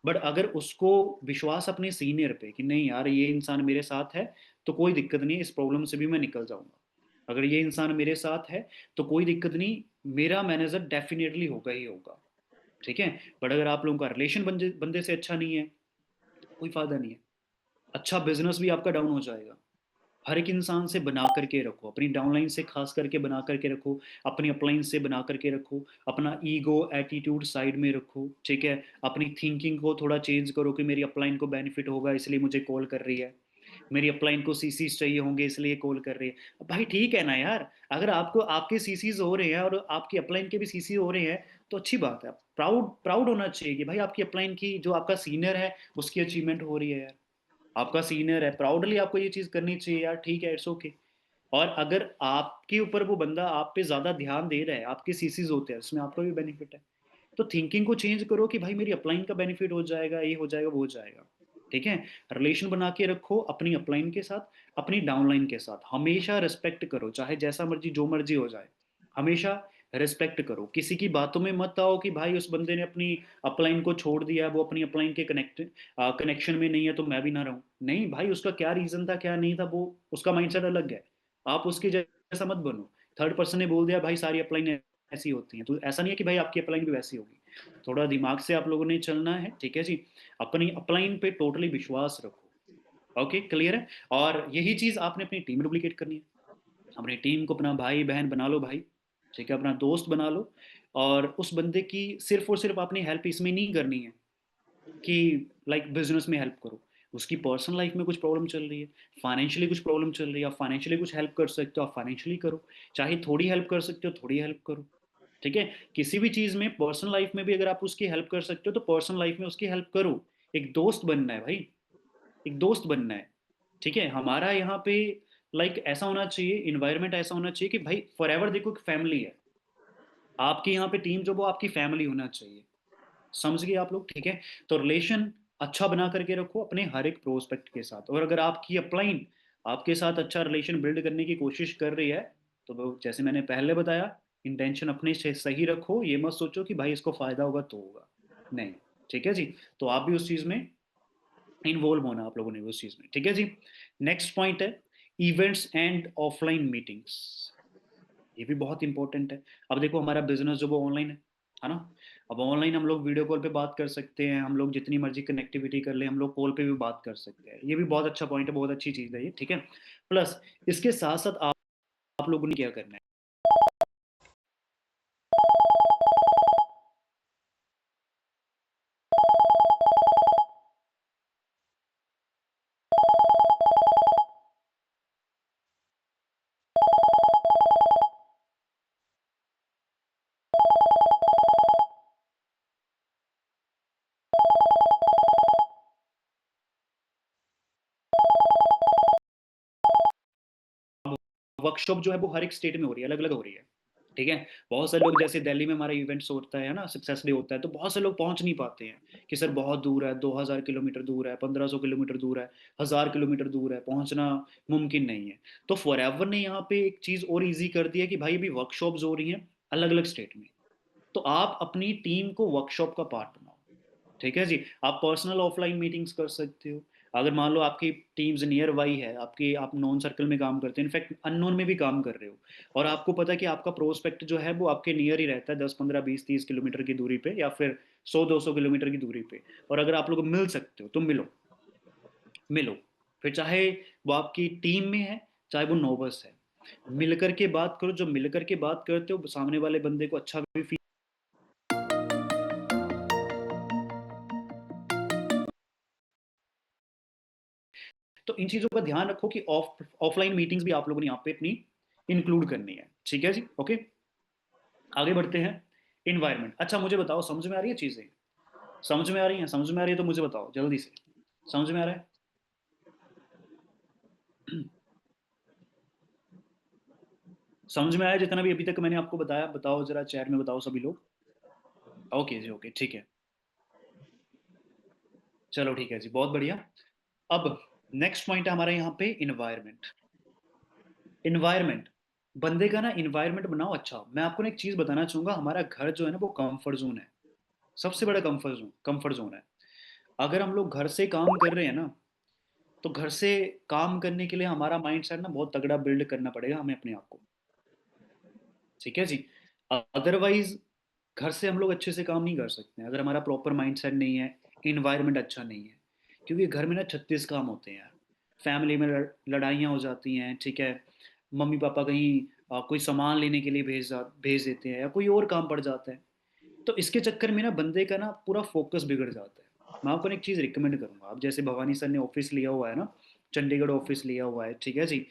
बट अगर उसको विश्वास अपने सीनियर पे कि नहीं यार ये इंसान मेरे साथ है तो कोई दिक्कत नहीं, इस प्रॉब्लम से भी मैं निकल जाऊंगा। अगर ये इंसान मेरे साथ है तो कोई दिक्कत नहीं, मेरा मैनेजर डेफिनेटली होगा ही होगा। ठीक है। बट अगर आप लोगों का रिलेशन बंदे बंदे से अच्छा नहीं है, कोई फायदा नहीं है, अच्छा बिजनेस भी आपका डाउन हो जाएगा। हर एक इंसान से बना करके रखो, अपनी डाउनलाइन से खास करके बना करके रखो, अपनी अपलाइन से बना करके रखो, अपना ईगो एटीट्यूड साइड में रखो। ठीक है। अपनी थिंकिंग को थोड़ा चेंज करो कि मेरी अपलाइन को बेनिफिट होगा इसलिए मुझे कॉल कर रही है, मेरी अपलाइन को सीसीज चाहिए होंगे इसलिए कॉल कर रही है। भाई ठीक है ना यार, अगर आपको आपके सीसीज हो रहे हैं और आपकी अपलाइन के भी सीसी हो रहे हैं तो अच्छी बात है। प्राउड प्राउड होना चाहिए कि भाई आपकी अपलाइन की जो आपका सीनियर है उसकी अचीवमेंट हो रही है यार। आपका सीनियर है, प्राउडली आपको ये चीज करनी चाहिए यार, ठीक है, इट्स ओके। और अगर आपके ऊपर वो बंदा आप पे ज्यादा ध्यान दे रहा है, आपके सीसीज होते हैं उसमें आपका भी बेनिफिट है। तो थिंकिंग को चेंज करो कि भाई मेरी अपलाइन का बेनिफिट हो जाएगा, ये हो जाएगा वो हो जाएगा। ठीक है। रिलेशन बना के रखो अपनी अपलाइन के साथ, अपनी डाउनलाइन के साथ हमेशा रिस्पेक्ट करो, चाहे जैसा मर्जी जो मर्जी हो जाए, हमेशा रिस्पेक्ट करो। किसी की बातों में मत आओ कि भाई उस बंदे ने अपनी अपलाइन को छोड़ दिया, वो अपनी अपलाइन के कनेक्शन में नहीं है तो मैं भी ना रहूं। नहीं भाई, उसका क्या रीजन था क्या नहीं था, वो उसका माइंडसेट अलग है। आप उसके जैसा मत बनो। थर्ड पर्सन ने बोल दिया भाई सारी अपलाइन ऐसी होती हैं, तो ऐसा नहीं है कि भाई आपकी अपलाइन भी वैसी होगी। थोड़ा दिमाग से आप लोगों ने चलना है। ठीक है जी। अपनी अपलाइन पे टोटली विश्वास रखो। ओके क्लियर है। और यही चीज आपने अपनी टीम में डुप्लीकेट करनी है। अपनी टीम को अपना भाई बहन बना लो भाई। ठीक है, अपना दोस्त बना लो। और उस बंदे की सिर्फ और सिर्फ अपनी हेल्प इसमें नहीं करनी है कि लाइक बिजनेस में हेल्प करो। उसकी पर्सनल लाइफ में कुछ प्रॉब्लम चल रही है, फाइनेंशियली कुछ प्रॉब्लम चल रही है, आप फाइनेंशियली कुछ हेल्प कर सकते हो आप फाइनेंशियली करो। चाहे थोड़ी हेल्प कर सकते हो थोड़ी हेल्प करो। ठीक है। किसी भी चीज में पर्सनल लाइफ में भी अगर आप उसकी हेल्प कर सकते हो तो पर्सनल लाइफ में उसकी हेल्प करो। एक दोस्त बनना है भाई, एक दोस्त बनना है। ठीक है। हमारा यहाँ पे लाइक ऐसा होना चाहिए, इन्वायरमेंट ऐसा होना चाहिए कि भाई फॉर एवर देखो एक फैमिली है, आपकी यहाँ पे टीम जो वो आपकी फैमिली होना चाहिए। समझ गए आप लोग? ठीक है। तो रिलेशन अच्छा बना करके रखो अपने हर एक प्रोस्पेक्ट के साथ। और अगर आपकी अपलाइन आपके साथ अच्छा रिलेशन बिल्ड करने की कोशिश कर रही है तो जैसे मैंने पहले बताया, इंटेंशन अपने से सही रखो, ये मत सोचो कि भाई इसको फायदा होगा तो होगा, नहीं। ठीक है जी। तो आप भी उस चीज में इन्वॉल्व होना आप लोगों ने उस चीज में। ठीक है जी। नेक्स्ट पॉइंट है इवेंट्स एंड ऑफलाइन मीटिंग्स। ये भी बहुत इंपॉर्टेंट है। अब देखो हमारा बिजनेस जो वो ऑनलाइन है ना। अब ऑनलाइन हम लोग वीडियो कॉल पे बात कर सकते हैं, हम लोग जितनी मर्जी कनेक्टिविटी कर ले, हम लोग कॉल पे भी बात कर सकते हैं। ये भी बहुत अच्छा पॉइंट है, बहुत अच्छी चीज़ है ये। ठीक है। प्लस इसके साथ साथ आप लोगों ने क्या करना है, वर्कशॉप जो है वो हर एक स्टेट में हो रही है, अलग अलग हो रही है। ठीक है। बहुत सारे लोग, जैसे दिल्ली में हमारा इवेंट्स होता है ना, सक्सेस डे होता है, तो बहुत से लोग पहुंच नहीं पाते हैं कि सर बहुत दूर है, 2000 किलोमीटर दूर है, 1500 किलोमीटर दूर है, 1000 किलोमीटर दूर है, पहुंचना मुमकिन नहीं है। तो फॉरएवर ने यहाँ पे एक चीज़ और ईजी कर दी है कि भाई अभी वर्कशॉप्स हो रही हैं अलग अलग स्टेट में, तो आप अपनी टीम को वर्कशॉप का पार्ट बनाओ। ठीक है जी। आप पर्सनल ऑफलाइन मीटिंग्स कर सकते हो। अगर मान लो आपकी टीम्स नियर बाई है, आपकी आप नॉन सर्कल में काम करते हो, इनफैक्ट अननोन में भी काम कर रहे हो, और आपको पता है कि आपका प्रोस्पेक्ट जो है वो आपके नियर ही रहता है, 10 15 20 30 किलोमीटर की दूरी पे, या फिर 100 200 किलोमीटर की दूरी पे, और अगर आप लोग मिल सकते हो तो मिलो। मिलो। फिर चाहे वो आपकी टीम में है, चाहे वो नोबस है, मिलकर के बात करो। जो मिलकर के बात करते हो, सामने वाले बंदे को अच्छा भी फील। तो इन चीजों का ध्यान रखो कि ऑफलाइन मीटिंग्स भी आप लोगों ने यहाँ पे अपनी इंक्लूड करनी है। ठीक है जी, ओके। आगे बढ़ते हैं। इन्वायरमेंट, अच्छा मुझे बताओ, समझ में आ रही है चीजें? समझ में आ रही है? समझ में आ रही है तो मुझे बताओ जल्दी से। समझ में आ रहा है? समझ में आया जितना भी अभी तक मैंने आपको बताया? बताओ जरा, चैट में बताओ सभी लोग। ओके जी, ओके, ठीक है। चलो ठीक है जी, बहुत बढ़िया। अब नेक्स्ट पॉइंट है हमारा यहाँ पे, इन्वायरमेंट। इन्वायरमेंट, बंदे का ना इन्वायरमेंट बनाओ अच्छा। मैं आपको ना एक चीज बताना चाहूंगा, हमारा घर जो है ना वो कंफर्ट जोन है, सबसे बड़ा कंफर्ट जोन है। अगर हम लोग घर से काम कर रहे हैं ना, तो घर से काम करने के लिए हमारा माइंड सेट ना बहुत तगड़ा बिल्ड करना पड़ेगा हमें अपने आप को। ठीक है जी। अदरवाइज घर से हम लोग अच्छे से काम नहीं कर सकते हैं अगर हमारा प्रॉपर माइंड सेट नहीं है, इन्वायरमेंट अच्छा नहीं है। क्योंकि घर में ना 36 काम होते हैं यार। फैमिली में लड़ाइयाँ हो जाती हैं, ठीक है। मम्मी पापा कहीं कोई सामान लेने के लिए भेज देते हैं, या कोई और काम पड़ जाता है। तो इसके चक्कर में ना बंदे का ना पूरा फोकस बिगड़ जाता है। मैं आपको ना एक चीज़ रिकमेंड करूंगा, आप जैसे भवानी सर ने ऑफिस लिया हुआ है ना, चंडीगढ़ ऑफिस लिया हुआ है, ठीक है जी।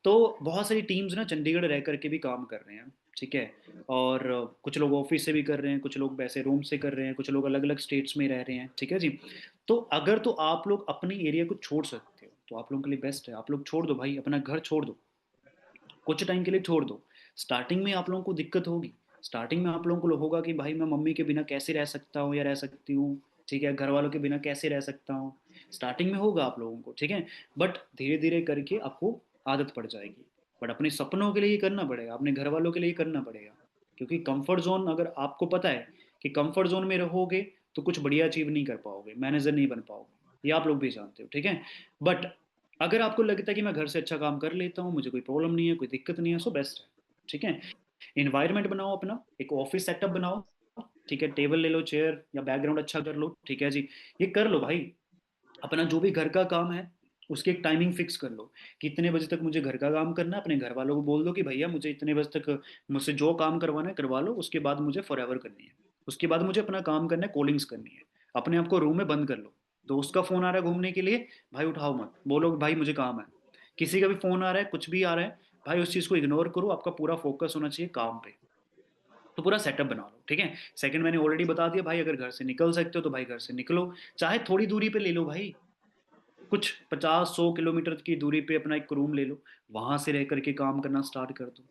तो बहुत सारी टीम्स ना चंडीगढ़ रह करके भी काम कर रहे हैं, ठीक है। और कुछ लोग ऑफिस से भी कर रहे हैं, कुछ लोग वैसे रूम से कर रहे हैं, कुछ लोग अलग अलग स्टेट्स में रह रहे हैं, ठीक है जी। तो अगर तो आप लोग अपनी एरिया को छोड़ सकते हो तो आप लोगों के लिए बेस्ट है, आप लोग छोड़ दो भाई, अपना घर छोड़ दो, कुछ टाइम के लिए छोड़ दो। स्टार्टिंग में आप लोगों को दिक्कत होगी। स्टार्टिंग में आप लोगों को होगा कि भाई मैं मम्मी के बिना कैसे रह सकता हूँ या रह सकती हूँ, ठीक है, घर वालों के बिना कैसे रह सकता हूँ। स्टार्टिंग में होगा आप लोगों को, ठीक है। बट धीरे धीरे करके आपको आदत पड़ जाएगी। बट अपने सपनों के लिए करना पड़ेगा, अपने घर वालों के लिए करना पड़ेगा। क्योंकि कंफर्ट जोन, अगर आपको पता है कि कंफर्ट जोन में रहोगे तो कुछ बढ़िया अचीव नहीं कर पाओगे, मैनेजर नहीं बन पाओगे, ये आप लोग भी जानते हो, ठीक है। बट अगर आपको लगता है कि मैं घर से अच्छा काम कर लेता हूँ, मुझे कोई प्रॉब्लम नहीं है, कोई दिक्कत नहीं है, सो बेस्ट है। ठीक है। इन्वायरमेंट बनाओ अपना, एक ऑफिस सेटअप बनाओ, ठीक है। टेबल ले लो, चेयर या बैकग्राउंड अच्छा कर लो, ठीक है जी। ये कर लो भाई। अपना जो भी घर का काम है उसकी एक टाइमिंग फिक्स कर लो कि इतने बजे तक मुझे घर का काम करना है। अपने घर वालों को बोल दो कि भैया मुझे इतने बजे तक मुझसे जो काम करवाना है करवा लो, उसके बाद मुझे फॉरएवर करनी है। उसके बाद मुझे अपना काम करना है, कॉलिंग्स करनी है। अपने आप को रूम में बंद कर लो। दोस्त का फोन आ रहा है घूमने के लिए, भाई उठाओ मत, बोलो भाई मुझे काम है। किसी का भी फोन आ रहा है, कुछ भी आ रहा है, भाई उस चीज को इग्नोर करो, आपका पूरा फोकस होना चाहिए काम पे। तो पूरा सेटअप बना लो, ठीक है। सेकंड मैंने ऑलरेडी बता दिया भाई, अगर घर से निकल सकते हो तो भाई घर से निकलो, चाहे थोड़ी दूरी पे ले लो भाई, कुछ 50 100 किलोमीटर की दूरी पे अपना एक रूम ले लो, वहां से रह करके काम करना स्टार्ट कर दो।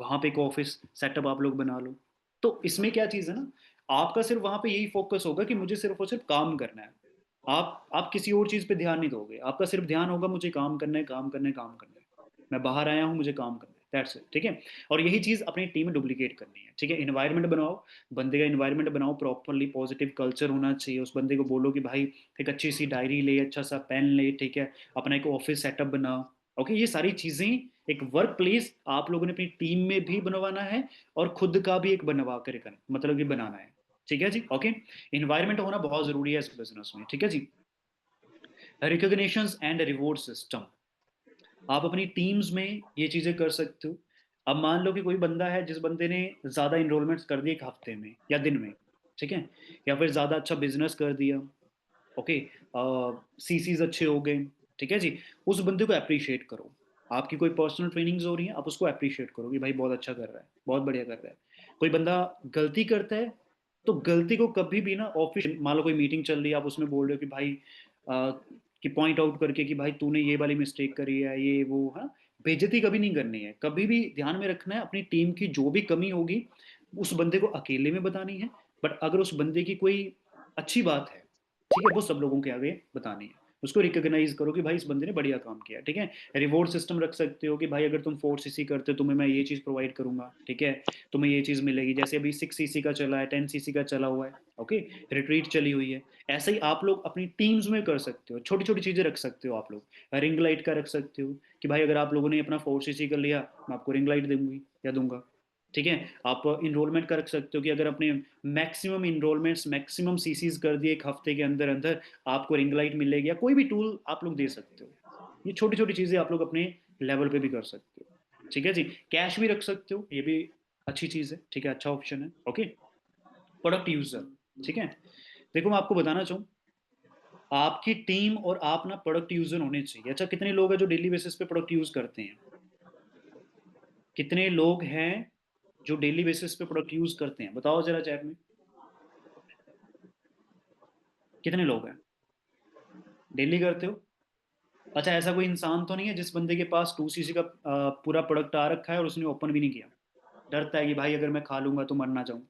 वहां पे एक ऑफिस सेटअप आप लोग बना लो। तो इसमें क्या चीज़ है ना, आपका सिर्फ वहां पे यही फोकस होगा कि मुझे सिर्फ और सिर्फ काम करना है। आप किसी और चीज़ पे ध्यान नहीं दोगे, आपका सिर्फ ध्यान होगा मुझे काम करना है, काम करना है, काम करना है। मैं बाहर आया हूँ, मुझे काम करना है, दैट्स इट, ठीक है। और यही चीज़ अपनी टीम में डुप्लीकेट करनी है, ठीक है। इन्वायरमेंट बनाओ, बंदे का इन्वायरमेंट बनाओ प्रॉपरली, पॉजिटिव कल्चर होना चाहिए। उस बंदे को बोलो कि भाई एक अच्छी सी डायरी ले, अच्छा सा पेन ले, ठीक है। अपना एक ऑफिस सेटअप बना। ओके, ये सारी चीजें, एक वर्क प्लेस आप लोगों ने अपनी टीम में भी बनवाना है, और खुद का भी एक बनवा कर मतलब कि बनाना है। ठीक है जी, ओके। इन्वायरमेंट होना बहुत जरूरी है इस बिजनेस में, ठीक है जी। रिकॉग्निशन एंड रिवॉर्ड सिस्टम, आप अपनी टीम्स में ये चीजें कर सकते हो। अब मान लो कि कोई बंदा है, जिस बंदे ने ज्यादा इनरोलमेंट्स कर दिए एक हफ्ते में या दिन में, ठीक है, या फिर ज्यादा अच्छा बिजनेस कर दिया, ओके, सीसीज अच्छे हो गए, ठीक है जी। उस बंदे को अप्रिशिएट करो। आपकी कोई पर्सनल ट्रेनिंग्स हो रही हैं, आप उसको अप्रिशिएट करो कि भाई बहुत अच्छा कर रहा है, बहुत बढ़िया कर रहा है। कोई बंदा गलती करता है, तो गलती को कभी भी ना ऑफिस, मान लो कोई मीटिंग चल रही है, आप उसमें बोल रहे हो कि भाई कि पॉइंट आउट करके कि भाई तूने ये वाली मिस्टेक करी है, ये वो है, बेइज्जती कभी नहीं करनी है, कभी भी ध्यान में रखना है अपनी टीम की जो भी कमी होगी उस बंदे को अकेले में बतानी है, बट अगर उस बंदे की कोई अच्छी बात है, ठीक है, वो सब लोगों के आगे बतानी है। उसको रिकॉग्नाइज करो कि भाई इस बंदे ने बढ़िया काम किया, ठीक है। रिवॉर्ड सिस्टम रख सकते हो कि भाई अगर तुम 4 सीसी करते हो तुम्हें मैं ये चीज़ प्रोवाइड करूंगा, ठीक है, तुम्हें ये चीज़ मिलेगी, जैसे अभी 6 सीसी का चला है, 10 सीसी का चला हुआ है, ओके, रिट्रीट चली हुई है। ऐसे ही आप लोग अपनी टीम्स में कर सकते हो, छोटी छोटी चीज़ें रख सकते हो आप लोग। रिंग लाइट का रख सकते हो कि भाई अगर आप लोगों ने अपना 4 सीसी कर लिया मैं आपको रिंग लाइट दूंगी या दूंगा, ठीक है। आप इनरोलमेंट का रख सकते हो कि अगर अपने मैक्सिमम इनरोलमेंट्स मैक्सिमम सीसीज कर दिए एक हफ्ते के अंदर अंदर आपको रिंग लाइट मिलेगी, या कोई भी टूल आप लोग दे सकते हो। ये छोटी छोटी चीज़ें आप लोग अपने लेवल पे भी कर सकते हो, ठीक है जी। कैश भी रख सकते हो, ये भी अच्छी चीज़ है, ठीक है, अच्छा ऑप्शन है, ओके। प्रोडक्ट यूजर, ठीक है। देखो मैं आपको बताना चाहूँ, आपकी टीम और आप ना प्रोडक्ट यूजर होने चाहिए। अच्छा कितने लोग हैं जो डेली बेसिस पे प्रोडक्ट यूज करते हैं? कितने लोग हैं जो डेली बेसिस पे प्रोडक्ट यूज करते हैं, बताओ जरा चैट में, कितने लोग हैं डेली करते हो? अच्छा ऐसा कोई इंसान तो नहीं है जिस बंदे के पास 2 सीसी का पूरा प्रोडक्ट आ रखा है और उसने ओपन भी नहीं किया, डरता है कि भाई अगर मैं खा लूंगा तो मर ना जाऊं?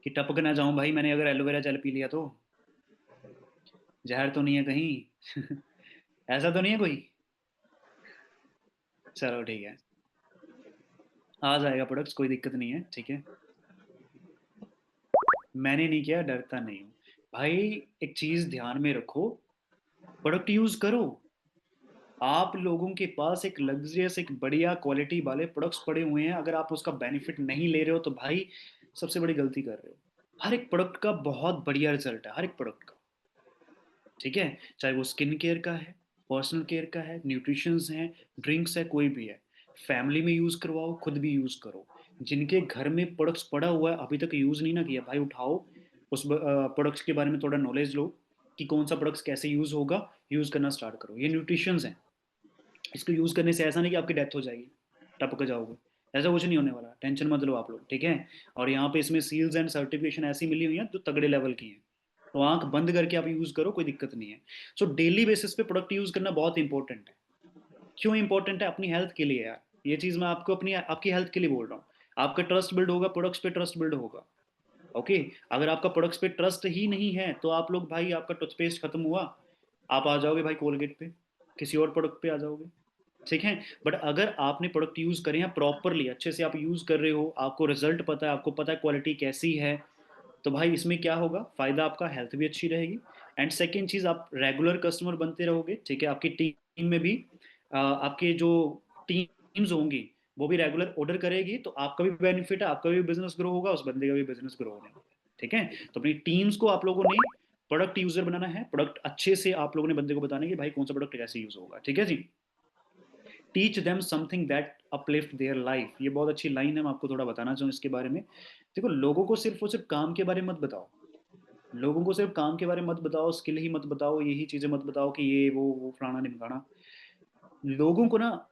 कि टपक ना जाऊं भाई, मैंने अगर एलोवेरा जेल पी लिया तो जहर तो नहीं है कहीं? ऐसा तो नहीं है कोई? चलो ठीक है, आ जाएगा प्रोडक्ट्स, कोई दिक्कत नहीं है, ठीक है। मैंने नहीं किया, डरता नहीं हूँ। भाई एक चीज ध्यान में रखो, प्रोडक्ट यूज करो। आप लोगों के पास एक लग्जरियस एक बढ़िया क्वालिटी वाले प्रोडक्ट्स पड़े हुए हैं, अगर आप उसका बेनिफिट नहीं ले रहे हो तो भाई सबसे बड़ी गलती कर रहे हो। हर एक प्रोडक्ट का बहुत बढ़िया रिजल्ट है, हर एक प्रोडक्ट का, ठीक है। चाहे वो स्किन केयर का है, पर्सनल केयर का है, न्यूट्रिशंस है, ड्रिंक्स है, कोई भी है। फैमिली में यूज करवाओ, खुद भी यूज करो। जिनके घर में प्रोडक्ट्स पड़ा हुआ है अभी तक यूज नहीं ना किया, भाई उठाओ उस प्रोडक्ट्स के बारे में थोड़ा नॉलेज लो कि कौन सा प्रोडक्ट्स कैसे यूज होगा, यूज करना स्टार्ट करो। ये न्यूट्रिशंस हैं, इसको यूज करने से ऐसा नहीं कि आपकी डेथ हो जाएगी, टपक जाओगे, ऐसा कुछ नहीं होने वाला, टेंशन मत लो आप लोग, ठीक है। और यहाँ पे इसमें सील्स एंड सर्टिफिकेशन ऐसी मिली हुई है जो तगड़े लेवल की है, तो आंख बंद करके आप यूज करो, कोई दिक्कत नहीं है। सो डेली बेसिस पे प्रोडक्ट यूज करना बहुत इंपॉर्टेंट है। क्यों इंपॉर्टेंट है? अपनी हेल्थ के लिए यार, ये चीज मैं आपको अपनी आपकी हेल्थ के लिए बोल रहा हूँ। आपका ट्रस्ट बिल्ड होगा, प्रोडक्ट्स पे ट्रस्ट बिल्ड होगा, ओके। अगर आपका प्रोडक्ट्स पे ट्रस्ट ही नहीं है तो आप लोग भाई, आपका टूथपेस्ट खत्म हुआ, आप आ जाओगे भाई कोलगेट पे, किसी और प्रोडक्ट पे आ जाओगे, ठीक है। बट अगर आपने प्रोडक्ट यूज करे हैं प्रॉपरली, अच्छे से आप यूज कर रहे हो, आपको रिजल्ट पता है, आपको पता है क्वालिटी कैसी है, तो भाई इसमें क्या होगा, फायदा आपका, हेल्थ भी अच्छी रहेगी। एंड सेकेंड चीज, आप रेगुलर कस्टमर बनते रहोगे, ठीक है। आपकी टीम में भी आपके जो टीम्स होंगी वो भी रेगुलर ऑर्डर करेगी, तो आपका भी बेनिफिट है, आपका भी बिजनेस ग्रो होगा, उस बंदे का भी बिजनेस ग्रो होने वाला है, ठीक है। तो अपनी टीम्स को आप लोगों ने प्रोडक्ट यूजर बनाना है, प्रोडक्ट अच्छे से आप लोगों ने बंदे को बताना है कि भाई कौन सा प्रोडक्ट कैसे यूज होगा, ठीक है जी। Teach them something that uplift their life, ये बहुत अच्छी लाइन है, मैं आपको थोड़ा बताना चाहूँ इसके बारे में। देखो लोगों को सिर्फ और सिर्फ काम के बारे में मत बताओ, लोगों को सिर्फ काम के बारे में मत बताओ, स्किल ही मत बताओ, यही चीजें मत बताओ कि ये वो फलाना ढिमकाना। लोगों को ना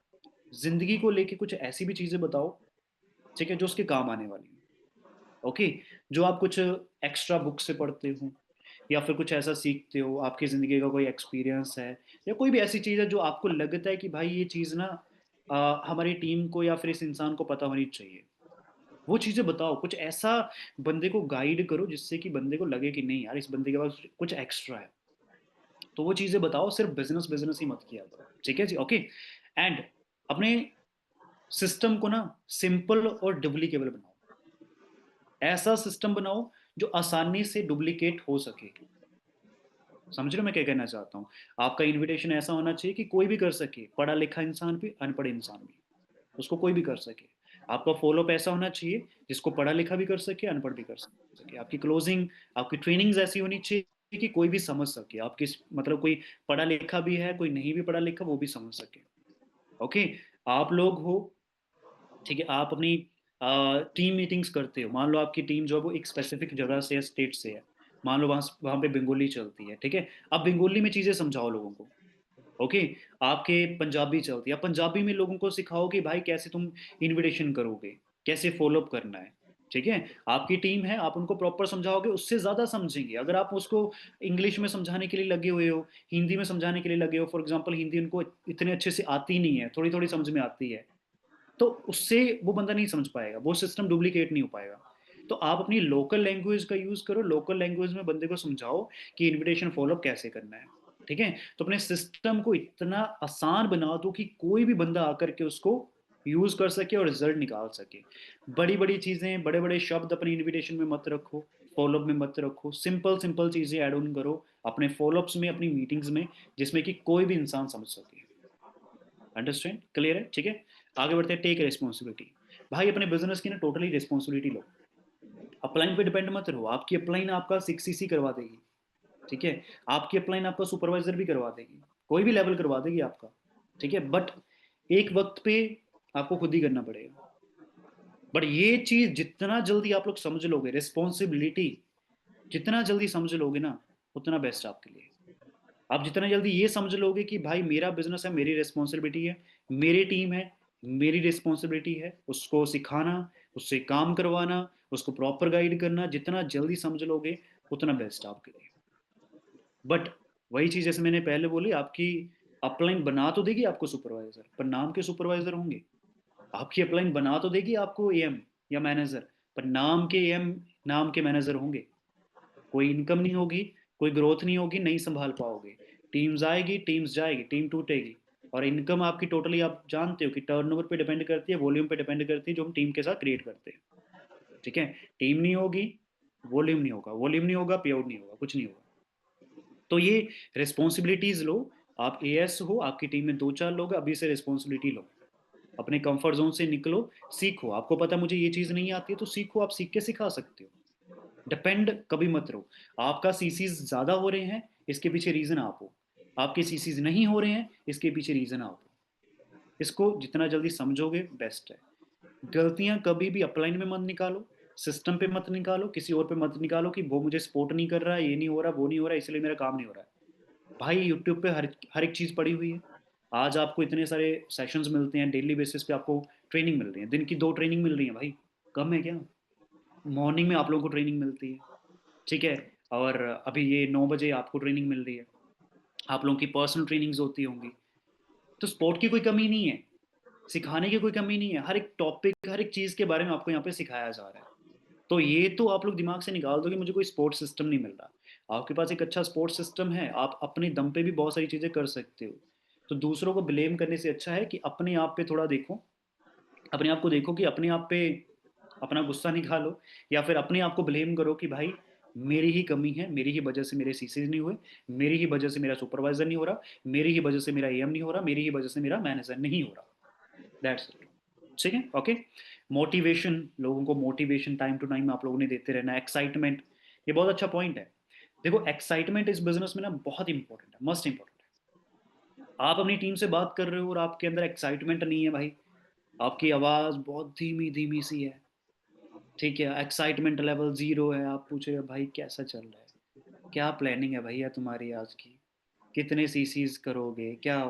जिंदगी को लेके कुछ ऐसी भी चीजें बताओ, ठीक है, जो उसके काम आने वाली है, ओके। जो आप कुछ एक्स्ट्रा बुक से पढ़ते हो, या फिर कुछ ऐसा सीखते हो, आपकी जिंदगी का कोई एक्सपीरियंस है, या कोई भी ऐसी चीज है जो आपको लगता है कि भाई ये चीज ना हमारी टीम को या फिर इस इंसान को पता होनी चाहिए, वो चीजें बताओ। कुछ ऐसा बंदे को गाइड करो जिससे कि बंदे को लगे कि नहीं यार इस बंदे के पास कुछ एक्स्ट्रा है, तो वो चीजें बताओ, सिर्फ बिजनेस बिजनेस ही मत किया करो, ठीक है जी, ओके। एंड अपने सिस्टम को ना सिंपल और डुप्लीकेबल बनाओ, ऐसा सिस्टम बनाओ जो आसानी से डुप्लीकेट हो सके। समझ रहे हो मैं क्या कहना चाहता हूँ? आपका इनविटेशन ऐसा होना चाहिए कि कोई भी कर सके, पढ़ा लिखा इंसान भी, अनपढ़ इंसान भी, उसको कोई भी कर सके। आपका फॉलोअप ऐसा होना चाहिए जिसको पढ़ा लिखा भी कर सके, अनपढ़ भी कर सके। आपकी क्लोजिंग, आपकी ट्रेनिंग्स ऐसी होनी चाहिए कि कोई भी समझ सके, आपकी मतलब कोई पढ़ा लिखा भी है, कोई नहीं भी पढ़ा लिखा वो भी समझ सके, ओके। आप लोग हो, ठीक है, आप अपनी टीम मीटिंग्स करते हो, मान लो आपकी टीम जो है वो एक स्पेसिफिक जगह से है, स्टेट से है, मान लो वहाँ वहाँ पे बंगाली चलती है, ठीक है। अब बंगाली में चीज़ें समझाओ लोगों को, ओके। आपके पंजाबी चलती है, अब पंजाबी में लोगों को सिखाओ कि भाई कैसे तुम इनविटेशन करोगे, कैसे फॉलोअप करना है, ठीक है, आपकी टीम है, आप उनको प्रॉपर समझाओगे उससे ज्यादा समझेंगे। अगर आप उसको इंग्लिश में समझाने के लिए लगे हुए हो, हिंदी में समझाने के लिए लगे हो, फॉर एग्जांपल हिंदी उनको इतने अच्छे से आती नहीं है, थोड़ी थोड़ी समझ में आती है, तो उससे वो बंदा नहीं समझ पाएगा, वो सिस्टम डुप्लीकेट नहीं हो पाएगा। तो आप अपनी लोकल लैंग्वेज का यूज करो, लोकल लैंग्वेज में बंदे को समझाओ कि इनविटेशन फॉलोअप कैसे करना है। ठीक है, तो अपने सिस्टम को इतना आसान बना दो कि कोई भी बंदा आकर के उसको यूज कर सके और रिजल्ट निकाल सके। बड़ी बड़ी चीजें, बड़े बड़े शब्द अपनी इनविटेशन में मत रखो, फॉलोअप में मत रखो, सिंपल सिंपल चीजें ऐड ऑन करो अपने फॉलोअप्स में, अपनी मीटिंग्स में, जिसमें कि कोई भी इंसान समझ सके। अंडरस्टैंड, क्लियर है? ठीक है, आगे बढ़ते हैं। Take responsibility. भाई अपने बिजनेस की ना टोटली रिस्पॉन्सिबिलिटी लो। अपलाइन पे डिपेंड मत रहो, आपकी अपलाइन आपका 6cc करवा देगी। ठीक है, आपकी अपलाइन आपका सुपरवाइजर भी करवा देगी, कोई भी लेवल करवा देगी आपका। ठीक है, बट एक वक्त पे आपको खुद ही करना पड़ेगा। बट ये चीज जितना जल्दी आप लोग समझ लोगे, रिस्पॉन्सिबिलिटी जितना जल्दी समझ लोगे ना, उतना बेस्ट आपके लिए। आप जितना जल्दी ये समझ लोगे कि भाई मेरा बिजनेस है, मेरी रिस्पॉन्सिबिलिटी है, मेरी टीम है, मेरी रिस्पॉन्सिबिलिटी है उसको सिखाना, उससे काम करवाना, उसको प्रॉपर गाइड करना, जितना जल्दी समझ लोगे उतना बेस्ट आपके लिए। बट वही चीज जैसे मैंने पहले बोली, आपकी अपलाइन बना तो देगी आपको सुपरवाइजर, पर नाम के सुपरवाइजर होंगे। आपकी अपलाइन बना तो देगी आपको एएम या मैनेजर, पर नाम के एएम, नाम के मैनेजर होंगे। कोई इनकम नहीं होगी, कोई ग्रोथ नहीं होगी, नहीं संभाल पाओगे। टीम्स आएगी, टीम्स जाएगी, टीम टूटेगी। और इनकम आपकी टोटली आप जानते हो कि टर्नओवर पे डिपेंड करती है, वॉल्यूम पे डिपेंड करती है, जो हम टीम के साथ क्रिएट करते हैं। ठीक है, टीम नहीं होगी, वॉल्यूम नहीं होगा, वॉल्यूम नहीं होगा, पे आउट नहीं होगा, कुछ नहीं होगा। तो ये रिस्पॉन्सिबिलिटीज लो। आप एएस हो, आपकी टीम में दो चार लोग, अभी से रिस्पॉन्सिबिलिटी लो, अपने कंफर्ट जोन से निकलो, सीखो। आपको पता मुझे ये चीज नहीं आती है, तो सीखो, आप सीख के सिखा सकते हो। डिपेंड कभी मत रहो। आपका सीसीज ज्यादा हो रहे हैं, इसके पीछे रीजन आप हो। आपके सीसीज नहीं हो रहे हैं, इसके पीछे रीजन आप हो। इसको जितना जल्दी समझोगे बेस्ट है। गलतियां कभी भी अपलाइन में मत निकालो, सिस्टम पे मत निकालो, किसी और पे मत निकालो कि वो मुझे सपोर्ट नहीं कर रहा है, ये नहीं हो रहा, वो नहीं हो रहा, इसलिए मेरा काम नहीं हो रहा है। भाई यूट्यूब पे हर हर एक चीज पड़ी हुई है। आज आपको इतने सारे सेशंस मिलते हैं, डेली बेसिस पे आपको ट्रेनिंग मिल रही है, दिन की 2 ट्रेनिंग मिल रही है भाई, कम है क्या? मॉर्निंग में आप लोगों को ट्रेनिंग मिलती है। ठीक है, और अभी ये 9 बजे आपको ट्रेनिंग मिल रही है, आप लोगों की पर्सनल ट्रेनिंग्स होती होंगी। तो स्पोर्ट की कोई कमी नहीं है, सिखाने की कोई कमी नहीं है, हर एक टॉपिक, हर एक चीज के बारे में आपको यहाँ पे सिखाया जा रहा है। तो ये तो आप लोग दिमाग से निकाल दो कि मुझे कोई स्पोर्ट सिस्टम नहीं मिल रहा। आपके पास एक अच्छा स्पोर्ट सिस्टम है, आप अपने दम पे भी बहुत सारी चीजें कर सकते हो। तो दूसरों को ब्लेम करने से अच्छा है कि अपने आप पे थोड़ा देखो, अपने आप को देखो कि अपने आप पे अपना गुस्सा निकालो, या फिर अपने आप को ब्लेम करो कि भाई मेरी ही कमी है, मेरी ही वजह से मेरे सीसीज नहीं हुए, मेरी ही वजह से मेरा सुपरवाइजर नहीं हो रहा, मेरी ही वजह से मेरा एएम नहीं हो रहा, मेरी ही वजह से मेरा मैनेजर नहीं हो रहा। That's it. ठीक है, ओके। मोटिवेशन, लोगों को मोटिवेशन टाइम टू टाइम आप लोगों ने देते रहना। एक्साइटमेंट, ये बहुत अच्छा पॉइंट है। देखो एक्साइटमेंट इस बिजनेस में ना बहुत इंपॉर्टेंट है, मस्ट इंपॉर्टेंट है। आप अपनी टीम से बात कर रहे हो और आपके अंदर एक्साइटमेंट नहीं है भाई, आपकी आवाज बहुत धीमी धीमी सी है, ठीक है, एक्साइटमेंट लेवल जीरो है, आप पूछ रहे हो भाई कैसा चल रहा है, क्या प्लानिंग है भैया तुम्हारी आज की, कितने सीसीज करोगे क्या?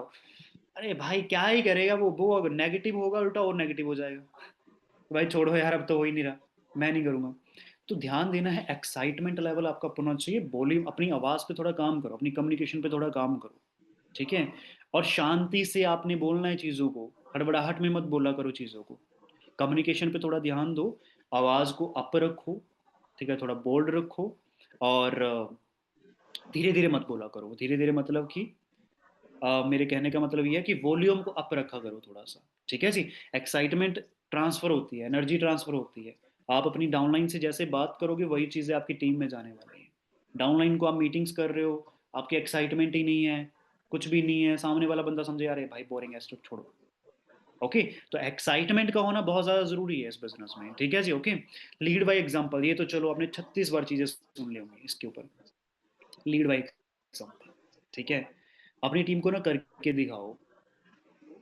अरे भाई क्या ही करेगा वो अगर नेगेटिव होगा उल्टा और नेगेटिव हो जाएगा। तो भाई छोड़ो यार, अब तो हो ही नहीं रहा, मैं नहीं करूंगा। तो ध्यान देना है, एक्साइटमेंट लेवल आपका अपना चाहिए, वॉल्यूम, अपनी आवाज पे थोड़ा काम करो, अपनी कम्युनिकेशन पे थोड़ा काम करो। ठीक है, और शांति से आपने बोलना है चीजों को, हड़बड़ाहट में मत बोला करो चीजों को। कम्युनिकेशन पे थोड़ा ध्यान दो, आवाज को अप रखो, ठीक है, थोड़ा बोल्ड रखो। और धीरे धीरे मत बोला करो, धीरे धीरे मतलब कि मेरे कहने का मतलब ये है कि वॉल्यूम को अप रखा करो थोड़ा सा। ठीक है जी। एक्साइटमेंट ट्रांसफर होती है, एनर्जी ट्रांसफर होती है। आप अपनी डाउनलाइन से जैसे बात करोगे वही चीजें आपकी टीम में जाने वाली है। डाउनलाइन को आप मीटिंग्स कर रहे हो, आपकी एक्साइटमेंट ही नहीं है, कुछ भी नहीं है, सामने वाला बंदा समझे यार ये भाई बोरिंग है, इसको छोड़ो। ओके, तो एक्साइटमेंट का होना बहुत ज्यादा जरूरी है इस बिजनेस में। ठीक है जी, ओके। लीड बाय एग्जांपल, ये तो चलो आपने 36 बार चीजें सुन ली होंगी इसके ऊपर। लीड बाय एग्जांपल, ठीक है, अपनी टीम को ना करके दिखाओ।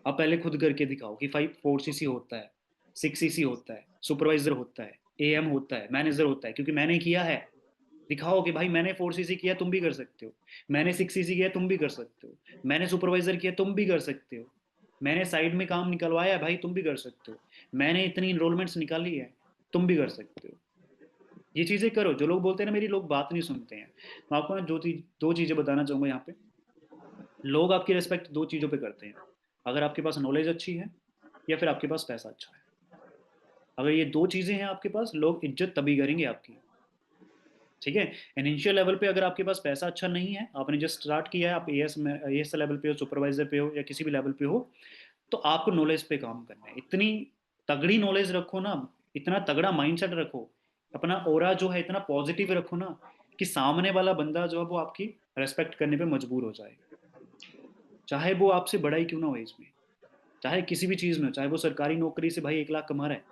आप पहले खुद करके दिखाओ कि 4cc होता है, 6cc होता है, सुपरवाइजर होता है, एएम होता है, मैनेजर होता है, क्योंकि मैंने किया है। दिखाओ कि भाई मैंने 4cc किया, तुम भी कर सकते हो। मैंने 6cc किया, तुम भी कर सकते हो। मैंने सुपरवाइजर किया, तुम भी कर सकते हो। मैंने साइड में काम निकलवाया है भाई, तुम भी कर सकते हो। मैंने इतनी इनरोलमेंट्स निकाली है, तुम भी कर सकते हो। ये चीजें करो। जो लोग बोलते हैं ना मेरी लोग बात नहीं सुनते हैं, मैं आपको ना दो चीजें बताना चाहूंगा यहाँ पे। लोग आपकी रिस्पेक्ट दो चीजों पे करते हैं, अगर आपके पास नॉलेज अच्छी है या फिर आपके पास पैसा अच्छा है। अगर ये दो चीजें हैं आपके पास, लोग इज्जत तभी करेंगे आपकी। ठीक है। इनिशियल लेवल पे अगर आपके पास पैसा अच्छा नहीं है, आपने जस्ट स्टार्ट किया है, आप एएस में एएस लेवल पे हो, सुपरवाइजर पे हो या किसी भी लेवल पे हो, तो आपको नॉलेज पे काम करना है। इतनी तगड़ी नॉलेज रखो ना, इतना तगड़ा माइंडसेट रखो, अपना ओरा जो है इतना पॉजिटिव रखो ना, कि सामने वाला बंदा जो है वो आपकी रेस्पेक्ट करने पे मजबूर हो जाए। चाहे वो आपसे बड़ा ही क्यों ना हो एज में, चाहे किसी भी चीज में हो, चाहे वो सरकारी नौकरी से भाई 1 लाख कमा रहा है,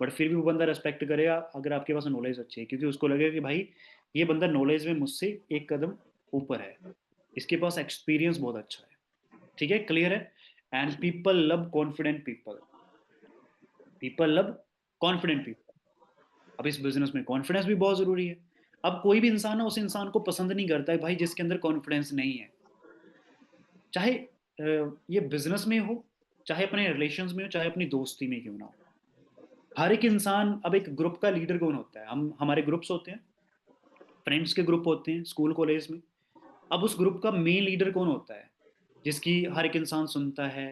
बट फिर भी वो बंदा रेस्पेक्ट करेगा अगर आपके पास नॉलेज अच्छी है, क्योंकि उसको लगेगा कि भाई ये बंदा नॉलेज में मुझसे एक कदम ऊपर है, इसके पास एक्सपीरियंस बहुत अच्छा है। ठीक है, क्लियर है। And people love confident people, people love confident people. अब इस बिजनेस में कॉन्फिडेंस भी बहुत जरूरी है। अब कोई भी इंसान है उस इंसान को पसंद नहीं करता है भाई जिसके अंदर कॉन्फिडेंस नहीं है। चाहे ये बिजनेस में हो, चाहे अपने रिलेशंस में हो, चाहे अपनी दोस्ती में क्यों ना हो। हर एक इंसान, अब एक ग्रुप का लीडर कौन होता है, हम हमारे ग्रुप्स होते हैं, फ्रेंड्स के ग्रुप होते हैं स्कूल कॉलेज में। अब उस ग्रुप का मेन लीडर कौन होता है, जिसकी हर एक इंसान सुनता है,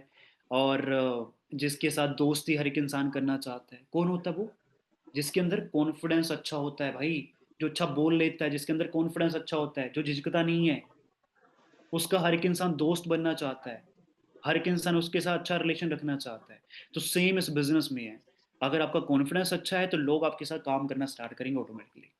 और जिसके साथ दोस्ती हर एक इंसान करना चाहता है, कौन होता है वो? जिसके अंदर कॉन्फिडेंस अच्छा होता है भाई, जो अच्छा बोल लेता है, जिसके अंदर कॉन्फिडेंस अच्छा होता है, जो झिझकता नहीं है, उसका हर एक इंसान दोस्त बनना चाहता है, हर एक इंसान उसके साथ अच्छा रिलेशन रखना चाहता है। तो सेम इस बिजनेस में है, अगर आपका कॉन्फिडेंस अच्छा है तो लोग आपके साथ काम करना स्टार्ट करेंगे ऑटोमेटिकली।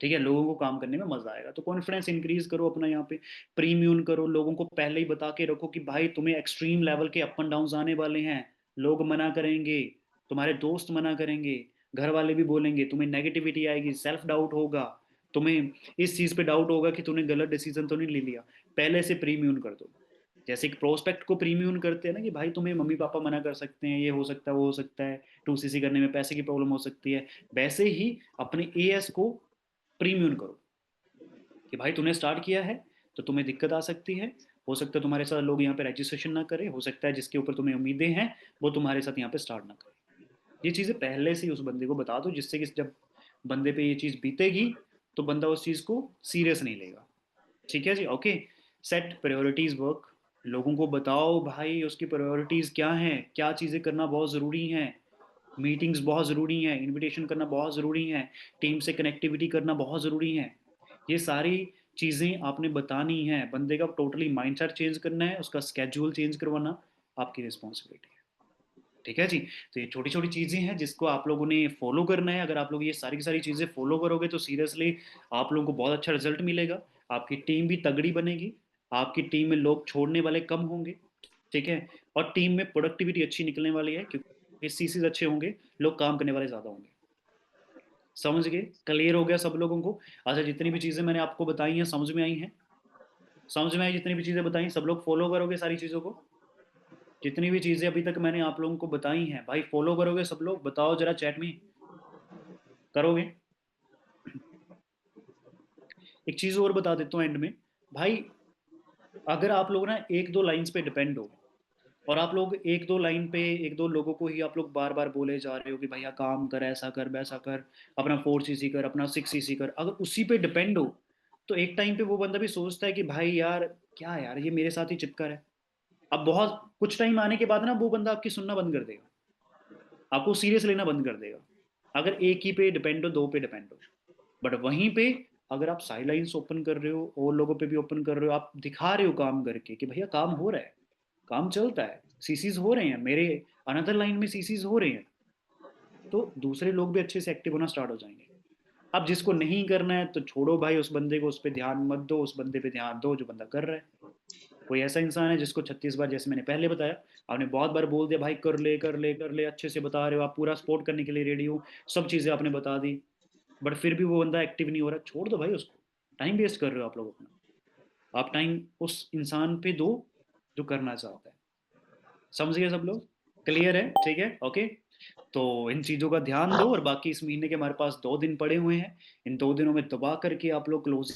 ठीक है, लोगों को काम करने में मजा आएगा। तो कॉन्फिडेंस इंक्रीज करो अपना यहाँ पे, प्रीम्यून करो, लोगों को पहले ही बता के रखो कि भाई तुम्हें एक्सट्रीम लेवल के अप एंड डाउन आने वाले हैं, लोग मना करेंगे, तुम्हारे दोस्त मना करेंगे, घर वाले भी बोलेंगे, तुम्हें नेगेटिविटी आएगी, सेल्फ डाउट होगा, तुम्हें इस चीज पे डाउट होगा कि तूने गलत डिसीजन तो नहीं ले लिया। पहले से प्रीम्यून कर दो। जैसे एक प्रोस्पेक्ट को प्रीम्यून करते हैं ना कि भाई तुम्हें मम्मी पापा मना कर सकते हैं, ये हो सकता है वो हो सकता है, 2सीसी करने में पैसे की प्रॉब्लम हो सकती है, वैसे ही अपने एएस को प्रीम्यून करो कि भाई तूने स्टार्ट किया है तो तुम्हें दिक्कत आ सकती है, हो सकता है तुम्हारे साथ लोग यहाँ पे रजिस्ट्रेशन ना करें, हो सकता है जिसके ऊपर तुम्हें उम्मीदें हैं वो तुम्हारे साथ यहाँ पे स्टार्ट ना करे। ये चीज़ें पहले से ही उस बंदे को बता दो, जिससे कि जब बंदे पे ये चीज़ बीतेगी तो बंदा उस चीज़ को सीरियस नहीं लेगा। ठीक है जी, ओके। सेट प्रायोरिटीज वर्क, लोगों को बताओ भाई उसकी प्रायोरिटीज क्या हैं, क्या चीज़ें करना बहुत ज़रूरी हैं। मीटिंग्स बहुत ज़रूरी हैं, इनविटेशन करना बहुत ज़रूरी है, टीम से कनेक्टिविटी करना बहुत ज़रूरी है। ये सारी चीज़ें आपने बतानी है, बंदे का टोटली माइंडसेट चेंज करना है, उसका स्केड्यूल चेंज करवाना आपकी रिस्पॉन्सिबिलिटी है। ठीक है जी। तो ये छोटी छोटी चीज़ें हैं जिसको आप लोगों ने फॉलो करना है। अगर आप लोग ये सारी की सारी चीज़ें फॉलो करोगे तो सीरियसली आप लोगों को बहुत अच्छा रिजल्ट मिलेगा, आपकी टीम भी तगड़ी बनेगी, आपकी टीम में लोग छोड़ने वाले कम होंगे। ठीक है। और टीम में प्रोडक्टिविटी अच्छी निकलने वाली है, क्योंकि सीसीज अच्छे होंगे, लोग काम करने वाले ज़्यादा होंगे। समझ गए? क्लियर हो गया सब लोगों को? अच्छा, जितनी भी चीज़ें मैंने आपको बताई हैं समझ में आई हैं? समझ में आई? जितनी भी चीज़ें बताई सब लोग फॉलो करोगे सारी चीज़ों को? जितनी भी चीज़ें अभी तक मैंने आप लोगों को बताई हैं भाई फॉलो करोगे सब लोग? बताओ जरा चैट में, करोगे? एक चीज़ और बता देता हूँ एंड में भाई, अगर आप लोग ना एक दो लाइंस पे डिपेंड हो, और आप लोग एक दो लाइन पे एक दो लोगों को ही आप लोग बार बार बोले जा रहे हो कि भैया काम कर, ऐसा कर, वैसा कर, अपना 4सीसी कर, अपना 6सीसी कर, अगर उसी पे डिपेंड हो तो एक टाइम पे वो बंदा भी सोचता है कि भाई यार क्या यार ये मेरे साथ ही चिपका है। अब बहुत कुछ टाइम आने के बाद ना वो बंदा आपकी सुनना बंद कर देगा, आपको सीरियस लेना बंद कर देगा, अगर एक ही पे डिपेंड हो, दो पे डिपेंड हो। बट वहीं पे अगर आप साइड ओपन कर रहे हो और लोगों पे भी ओपन कर रहे हो, आप दिखा रहे हो काम करके कि भैया काम हो रहा है, काम चलता है, सीसीज हो रहे हैं मेरे, अनदर लाइन में सीसीज हो रहे हैं, तो दूसरे लोग भी अच्छे से एक्टिव होना स्टार्ट हो जाएंगे। अब जिसको नहीं करना है तो छोड़ो भाई, उस बंदे को उस पर ध्यान मत दो, उस बंदे पे ध्यान दो जो बंदा कर रहा है। कोई ऐसा इंसान है जिसको 36 बार, जैसे मैंने पहले बताया, आपने बहुत बार बोल दिया भाई कर ले कर ले कर ले, अच्छे से बता रहे हो, आप पूरा सपोर्ट करने के लिए रेडी हो, सब चीज़ें आपने बता दी, बट फिर भी वो बंदा एक्टिव नहीं हो रहा, छोड़ दो भाई उसको। टाइम वेस्ट कर रहे हो आप लोग अपना, आप टाइम उस इंसान पे दो जो करना चाहता है। समझ गए सब लोग? क्लियर है? ठीक है, ओके। तो इन चीज़ों का ध्यान दो, और बाकी इस महीने के हमारे पास 2 दिन पड़े हुए हैं, इन 2 दिनों में दबा करके आप लोग क्लोज